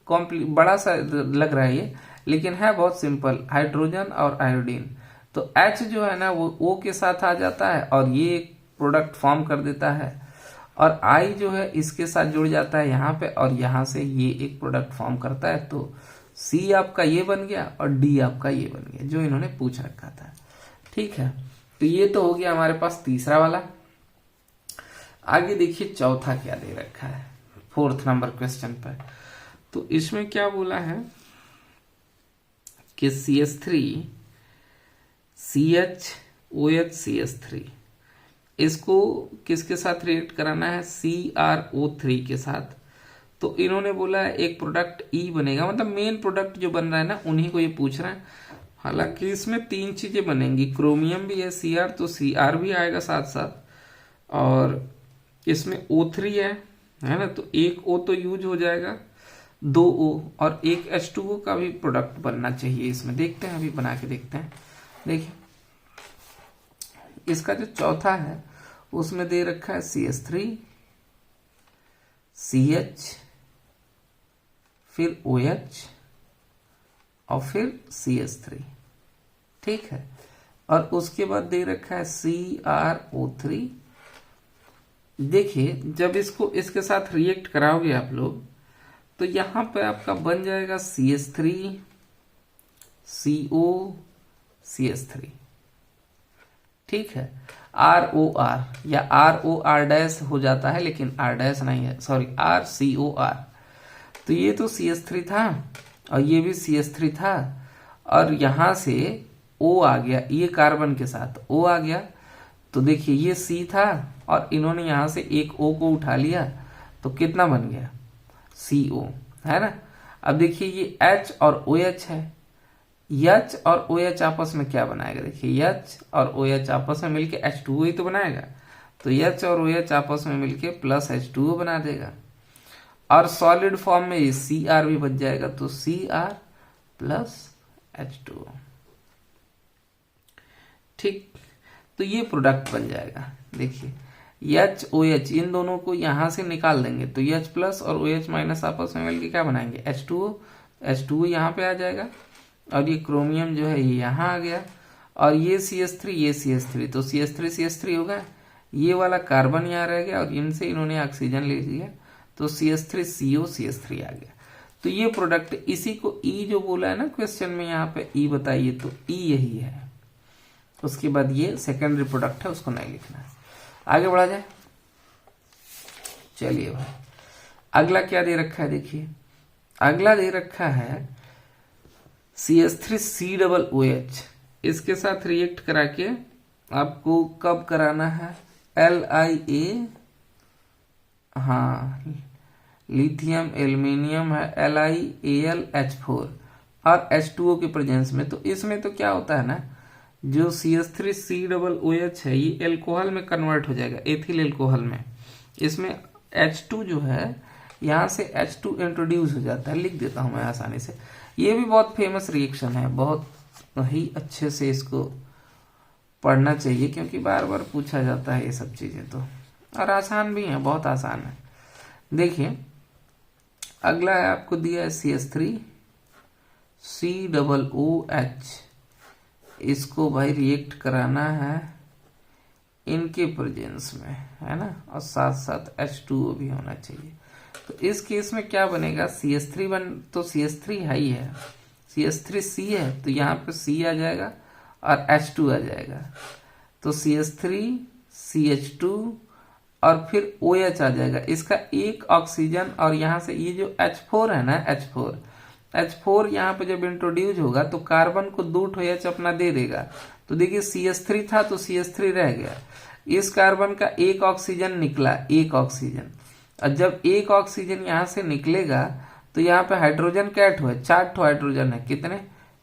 S1: बड़ा सा लग रहा है ये, लेकिन है बहुत सिंपल, हाइड्रोजन और आयोडीन। तो H जो है ना वो O के साथ आ जाता है और ये एक प्रोडक्ट फॉर्म कर देता है, और I जो है इसके साथ जुड़ जाता है यहाँ पे और यहाँ से ये एक प्रोडक्ट फॉर्म करता है। तो C आपका ये बन गया और D आपका ये बन गया जो इन्होंने पूछ रखा था। ठीक है, तो ये तो हो गया हमारे पास तीसरा वाला। आगे देखिए चौथा क्या दे रखा है 4th नंबर क्वेश्चन पर। तो इसमें क्या बोला है कि CH3 CH CH3 इसको किसके साथ रिएक्ट कराना है, CrO3 के साथ। तो इन्होंने बोला है एक प्रोडक्ट E बनेगा, मतलब मेन प्रोडक्ट जो बन रहा है ना उन्हीं को ये पूछ रहा है। हालांकि इसमें 3 चीजें बनेंगी, क्रोमियम भी है Cr, तो Cr भी आएगा साथ साथ, और इसमें O3 है ना, तो एक O तो यूज हो जाएगा, 2 O और एक H2O का भी प्रोडक्ट बनना चाहिए इसमें। देखते हैं, अभी बना के देखते हैं। देखिए इसका जो चौथा है उसमें दे रखा है CH3 CH फिर OH और फिर CH3। ठीक है, और उसके बाद दे रखा है CrO3। देखिए जब इसको इसके साथ रिएक्ट कराओगे आप लोग तो यहां पे आपका बन जाएगा CH3 CO CH3। ठीक है, ROR या ROR डैश हो जाता है, लेकिन R डैश नहीं है, सॉरी RCOR। तो ये तो CH3 था और ये भी CH3 था, और यहां से O आ गया, ये कार्बन के साथ O आ गया। तो देखिए ये C था और इन्होंने यहां से एक O को उठा लिया, तो कितना बन गया CO, है ना। अब देखिए ये H और OH है, H और OH आपस में क्या बनाएगा, देखिए H और OH आपस में मिलके H2O ही तो बनाएगा, तो H और OH आपस में मिलके प्लस H2O बना देगा, और सॉलिड फॉर्म में ये Cr भी बच जाएगा, तो Cr प्लस H2O। ठीक, तो ये प्रोडक्ट बन जाएगा। देखिए H OH इन दोनों को यहां से निकाल देंगे, तो H प्लस और OH माइनस आपस में मिलके क्या बनाएंगे H2O। H2O यहाँ पे आ जाएगा, और ये क्रोमियम जो है ये यहाँ आ गया, और ये CH3 ये CH3, तो CH3 CH3 होगा, ये वाला कार्बन यहाँ रह गया और इनसे इन्होंने ऑक्सीजन ले लिया, तो CH3 CO CH3 आ गया। तो ये प्रोडक्ट, इसी को E जो बोला है ना क्वेश्चन में यहाँ पे E बताइए, तो E यही है। उसके बाद ये सेकेंडरी प्रोडक्ट है, उसको नहीं लिखना है। आगे बढ़ा जाए। चलिए भाई, अगला क्या दे रखा है, देखिए अगला दे रखा है CH3COOH। इसके साथ रिएक्ट करा के आपको कब कराना है, LiA, हाँ लिथियम एल्यूमिनियम है, LiAlH4 और H2O के प्रेजेंस में। तो इसमें तो क्या होता है ना, जो CH3COOH है ये एल्कोहल में कन्वर्ट हो जाएगा, एथिल एल्कोहल में। इसमें H2 जो है यहाँ से H2 इंट्रोड्यूस हो जाता है, लिख देता हूं मैं आसानी से। ये भी बहुत फेमस रिएक्शन है, बहुत ही अच्छे से इसको पढ़ना चाहिए क्योंकि बार बार पूछा जाता है ये सब चीजें तो, और आसान भी है, बहुत आसान है। देखिए अगला है, आपको दिया है CH3COOH। इसको भाई रिएक्ट कराना है इनके प्रेजेंस में, है ना, और साथ साथ H2O भी होना चाहिए। तो इस केस में क्या बनेगा, तो CH3 हाई है, CH3C है तो यहाँ पे C आ जाएगा और H2 आ जाएगा। तो CH3 CH2 और फिर OH आ जाएगा, इसका एक ऑक्सीजन, और यहाँ से ये जो H4 है ना, H4 यहाँ पे जब इंट्रोड्यूस होगा तो कार्बन को 2 OH अपना दे देगा। तो देखिए CH3 था तो CH3 रह गया, इस कार्बन का एक ऑक्सीजन निकला, एक ऑक्सीजन। और जब एक ऑक्सीजन यहाँ से निकलेगा तो यहाँ पे हाइड्रोजन क्या है, 4 हाइड्रोजन है, कितने,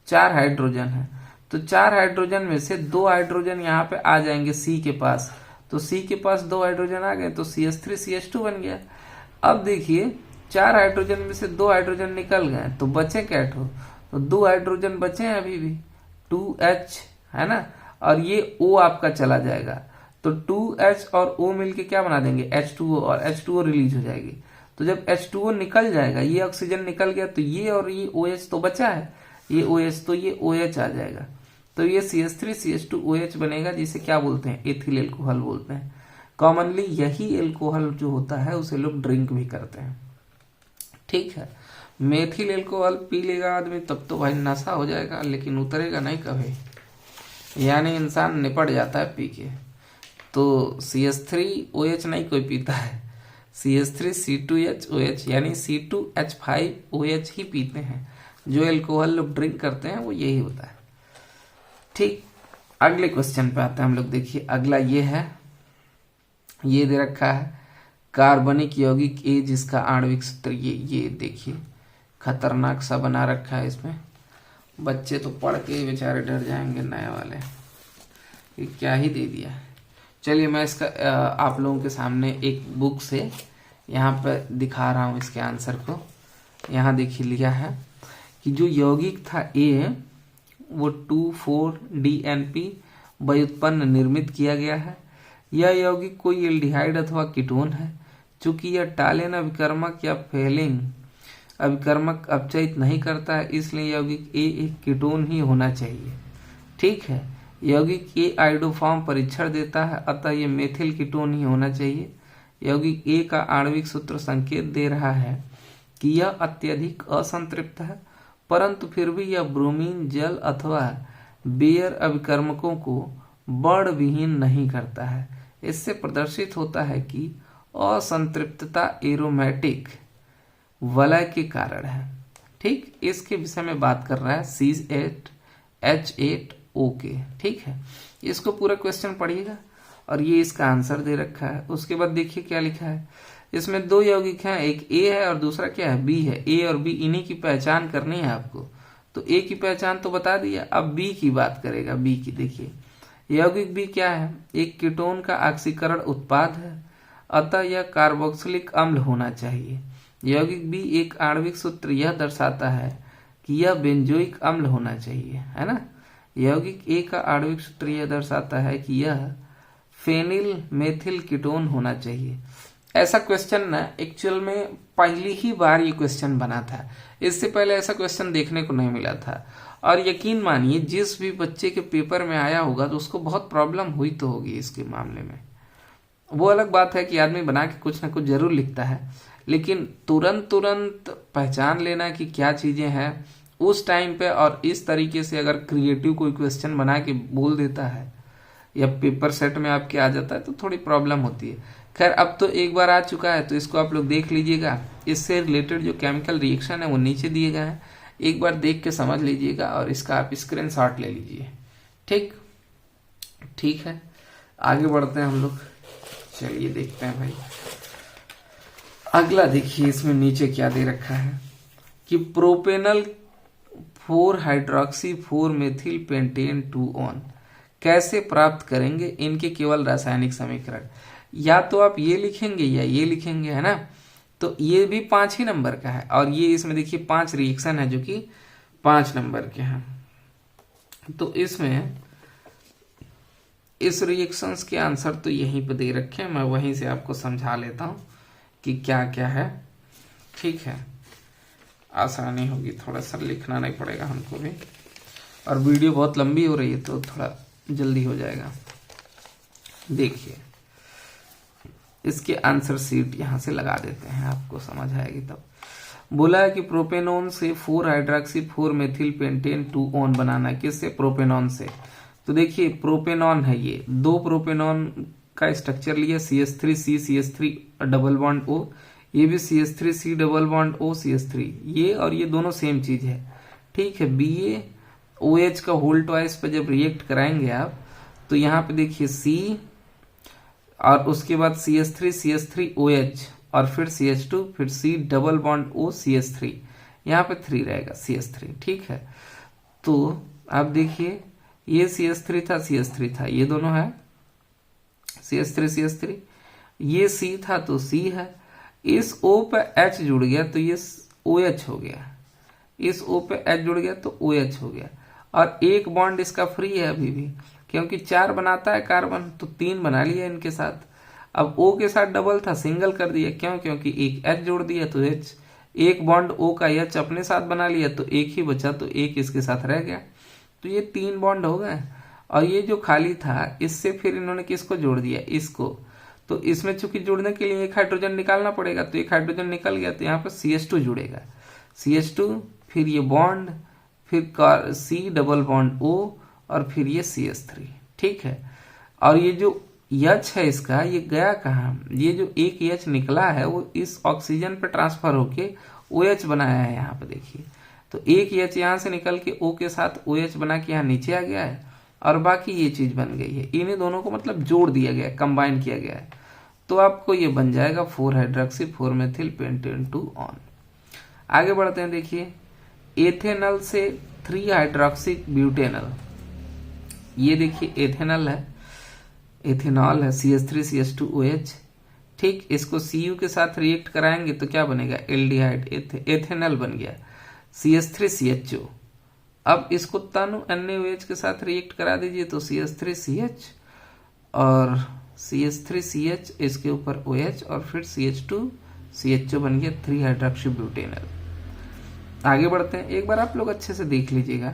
S1: 4 हाइड्रोजन है। तो 4 हाइड्रोजन में से 2 हाइड्रोजन यहाँ पे आ जाएंगे C के पास, तो C के पास 2 हाइड्रोजन आ गए तो CH3 CH2 बन गया। अब देखिए 4 हाइड्रोजन में से 2 हाइड्रोजन निकल गए तो बचे क्या, तो 2 हाइड्रोजन बचे हैं अभी भी, 2H है ना, और ये O आपका चला जाएगा। तो 2H और O मिलके क्या बना देंगे, H2O, और H2O रिलीज हो जाएगी। तो जब H2O निकल जाएगा, ये ऑक्सीजन निकल गया, तो ये और ये OH तो बचा है, ये OH, तो ये OH आ जाएगा। तो ये CH3 CH2OH बनेगा, जिसे क्या बोलते हैं, एथिल एल्कोहल बोलते हैं। कॉमनली यही एल्कोहल जो होता है उसे लोग ड्रिंक भी करते हैं, ठीक है। मेथिल एल्कोहल पी लेगा आदमी तब तो भाई नशा हो जाएगा, लेकिन उतरेगा नहीं कभी, यानी इंसान निपट जाता है पी के। तो CH3OH नहीं कोई पीता है, CH3C2HOH यानी C2H5OH ही पीते हैं। जो एल्कोहल लोग ड्रिंक करते हैं वो यही होता है, ठीक। अगले क्वेश्चन पे आते हैं हम लोग। देखिए अगला ये है, ये दे रखा है कार्बनिक यौगिक A जिसका आणविक सूत्र ये देखिए खतरनाक सा बना रखा है। इसमें बच्चे तो पढ़ के बेचारे डर जाएंगे, नए वाले, ये क्या ही दे दिया है। चलिए मैं इसका आप लोगों के सामने एक बुक से यहाँ पर दिखा रहा हूँ इसके आंसर को। यहाँ देखिए लिखा है कि जो यौगिक था A वो 2,4-DNP व्युत्पन्न निर्मित किया गया है। यह यौगिक कोई एल्डिहाइड अथवा कीटोन है। चूंकि यह टालेन अभिकर्मक या फेलिंग अभिकर्मक अपचयित नहीं करता है, इसलिए यौगिक A एक कीटोन ही होना चाहिए, ठीक है। यौगिक A आइडोफॉर्म परीक्षण देता है, अतः ये मेथिल कीटोन ही होना चाहिए। यौगिक A का आणविक सूत्र संकेत दे रहा है कि यह अत्यधिक असंतृप्त है, परंतु फिर भी यह ब्रोमीन जल अथवा बेयर अभिकर्मकों को बड़ विहीन नहीं करता है। इससे प्रदर्शित होता है कि असंतृप्तता एरोमेटिक वलय के कारण है, ठीक। इसके विषय में बात कर रहा है C8H8O के, ठीक है। इसको पूरा क्वेश्चन पढ़िएगा और ये इसका आंसर दे रखा है। उसके बाद देखिए क्या लिखा है, इसमें 2 यौगिक हैं, एक A है और दूसरा क्या है, B है। A और B इन्हीं की पहचान करनी है आपको। तो A की पहचान तो बता दिया, अब B की बात करेगा। B की देखिए, यौगिक B क्या है, एक कीटोन का ऑक्सीकरण उत्पाद है, अतः यह कार्बोक्सिलिक अम्ल होना चाहिए। यौगिक B एक आणविक सूत्र यह दर्शाता है कि यह बेंजोइक अम्ल होना चाहिए, है ना। यौगिक A का आणविक सूत्र यह दर्शाता है कि यह फेनिल मेथिल कीटोन होना चाहिए। ऐसा क्वेश्चन ना एक्चुअल में पहली ही बार ये क्वेश्चन बना था, इससे पहले ऐसा क्वेश्चन देखने को नहीं मिला था। और यकीन मानिए जिस भी बच्चे के पेपर में आया होगा तो उसको बहुत प्रॉब्लम हुई तो होगी इसके मामले में। वो अलग बात है कि आदमी बना के कुछ ना कुछ जरूर लिखता है, लेकिन तुरंत पहचान लेना कि क्या चीजें हैं उस टाइम पे, और इस तरीके से अगर क्रिएटिव कोई क्वेश्चन बना के बोल देता है या पेपर सेट में आपके आ जाता है तो थोड़ी प्रॉब्लम होती है। खैर अब तो एक बार आ चुका है तो इसको आप लोग देख लीजिएगा। इससे रिलेटेड जो केमिकल रिएक्शन है वो नीचे दिए गए हैं, एक बार देख के समझ लीजिएगा और इसका आप स्क्रीनशॉट ले लीजिए। ठीक है, आगे बढ़ते हैं हम लोग। चलिए देखते हैं भाई, अगला देखिए इसमें नीचे क्या दे रखा है कि propanal 4 hydroxy 4 methyl pentane 2 on कैसे प्राप्त करेंगे, इनके केवल रासायनिक समीकरण। या तो आप ये लिखेंगे या ये लिखेंगे, है ना। तो ये भी 5 ही नंबर का है और ये इसमें देखिए 5 रिएक्शन है जो कि 5 नंबर के हैं। तो इसमें इस रिएक्शंस के आंसर तो यहीं पे दे रखे हैं, मैं वहीं से आपको समझा लेता हूं कि क्या क्या है। ठीक है, आसानी होगी, थोड़ा सा लिखना नहीं पड़ेगा हमको भी, और वीडियो बहुत लंबी हो रही है तो थोड़ा जल्दी हो जाएगा। देखिए इसके आंसर सीट यहां से लगा देते हैं, आपको समझ आएगी तब। बोला है कि प्रोपेनॉन से 4 हाइड्रोक्सी 4 मेथिल पेंटेन 2 ऑन बनाना है। किससे? प्रोपेनॉन से। तो देखिए प्रोपेनॉन है, ये 2 प्रोपेनॉन का स्ट्रक्चर लिया, CH3C CH3 double bond O, ये भी CH3C double bond O CH3, ये और ये दोनों सेम चीज है। ठीक है, BaOH का होल ट्वाइस पे जब रिएक्ट कराएंगे आप तो यहाँ पे देखिए C और उसके बाद CH3OH और फिर CH2 फिर C double bond O CH3, यहाँ पे 3 रहेगा CH3। ठीक है, तो आप देखिए ये CH3 था CH3 था, ये दोनों है CH3 ये C था तो C है, इस O पे H जुड़ गया तो ये OH हो गया, इस O पे H जुड़ गया तो OH हो गया, और एक बॉन्ड इसका फ्री है अभी भी, क्योंकि 4 बनाता है कार्बन तो 3 बना लिया इनके साथ। अब O के साथ डबल था, सिंगल कर दिया, क्यों? क्योंकि एक H जोड़ दिया तो H, एक बॉन्ड O का H अपने साथ बना लिया तो एक ही बचा, तो एक इसके साथ रह गया, तो ये 3 बॉन्ड हो गए। और ये जो खाली था इससे फिर इन्होंने किसको जोड़ दिया? इसको। तो इसमें चूंकि जोड़ने के लिए एक हाइड्रोजन निकालना पड़ेगा, तो एक हाइड्रोजन निकल गया तो यहाँ पर CH2 जुड़ेगा, CH2 फिर ये बॉन्ड फिर C डबल बॉन्ड O और फिर ये CH3। ठीक है, और ये जो H है इसका, ये गया कहाँ? ये जो एक H निकला है वो इस ऑक्सीजन पे ट्रांसफर होके OH बनाया है। यहाँ पे देखिए, तो एक H यहाँ से निकल के O के साथ OH बना के यहाँ नीचे आ गया है और बाकी ये चीज बन गई है। इन्हीं दोनों को मतलब जोड़ दिया गया, कंबाइन किया गया है, तो आपको ये बन जाएगा 4 हाइड्रोक्सी 4 मेथिल पेंटेन 2 ऑन। आगे बढ़ते हैं, देखिए एथेनल से 3 हाइड्रोक्सी ब्यूटेनल, ये देखिए एथेनल है, एथेनॉल है, CH3CH2OH। ठीक, इसको Cu के साथ रिएक्ट कराएंगे तो क्या बनेगा? एल्डिहाइड, एथेनल बन गया, CH3CHO। अब इसको तनु NaOH के साथ रिएक्ट करा दीजिए तो CH3CH और CH3CH इसके ऊपर OH और फिर CH2CHO बन गया 3 हाइड्रोक्सी ब्यूटेनल। आगे बढ़ते हैं, एक बार आप लोग अच्छे से देख लीजिएगा,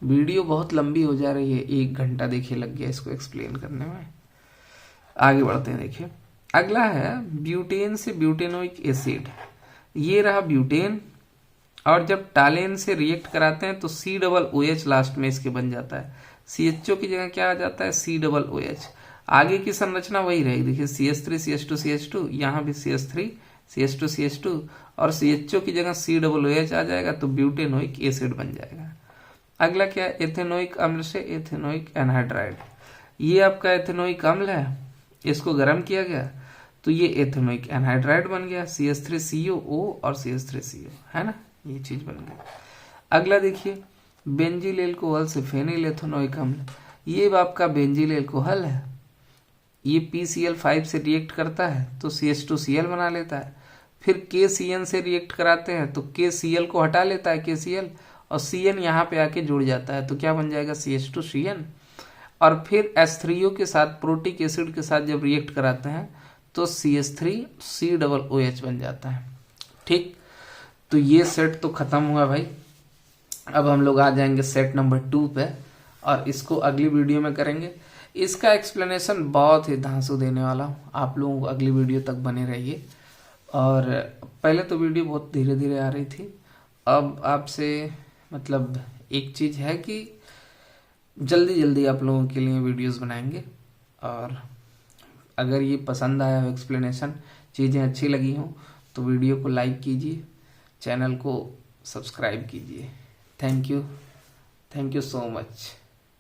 S1: वीडियो बहुत लंबी हो जा रही है, 1 घंटा देखिए लग गया इसको एक्सप्लेन करने में। आगे बढ़ते हैं, देखिए अगला है ब्यूटेन से ब्यूटेनोइक एसिड, ये रहा ब्यूटेन, और जब टालेन से रिएक्ट कराते हैं तो C डबल OH लास्ट में इसके बन जाता है, CHO की जगह क्या आ जाता है? C double OH। आगे की संरचना वही रहेगी, देखिए CH3 CH2 CH2, यहाँ भी CH3 CH2 CH2 और CHO की जगह C डबल OH आ जाएगा तो ब्यूटेनोइक एसिड बन जाएगा। अगला क्या है? एथेनोइक अम्ल से एथेनोइक एनहाइड्राइड, ये आपका एथेनोइक अम्ल है, इसको गर्म किया गया तो ये एथेनोइक एनहाइड्राइड बन गया, CH3COO और CH3CO, है ना, ये चीज बन गई। अगला देखिए बेंजील एल्कोहल से फेनिल एथेनोइक अम्ल, ये आपका बेंजील एल्कोहल है, ये PCl5 से रिएक्ट करता है तो CH2Cl बना लेता है, फिर KCN से रिएक्ट कराते हैं तो KCl को हटा लेता है KCl, और CN यहाँ पे आके जुड़ जाता है तो क्या बन जाएगा? CH2CN। और फिर H3O के साथ प्रोटिक एसिड के साथ जब रिएक्ट कराते हैं तो CH3C डबल OH बन जाता है। ठीक, तो ये सेट तो खत्म हुआ भाई। अब हम लोग आ जाएंगे सेट नंबर 2 पे, और इसको अगली वीडियो में करेंगे। इसका एक्सप्लेनेशन बहुत ही धांसू देने वाला हूँ, आप लोगों को अगली वीडियो तक बने रहिए। और पहले तो वीडियो बहुत धीरे धीरे आ रही थी, अब आपसे मतलब एक चीज है कि जल्दी जल्दी आप लोगों के लिए वीडियोस बनाएंगे। और अगर ये पसंद आया हो एक्सप्लेनेशन, चीज़ें अच्छी लगी हों, तो वीडियो को लाइक कीजिए, चैनल को सब्सक्राइब कीजिए। Thank you so much.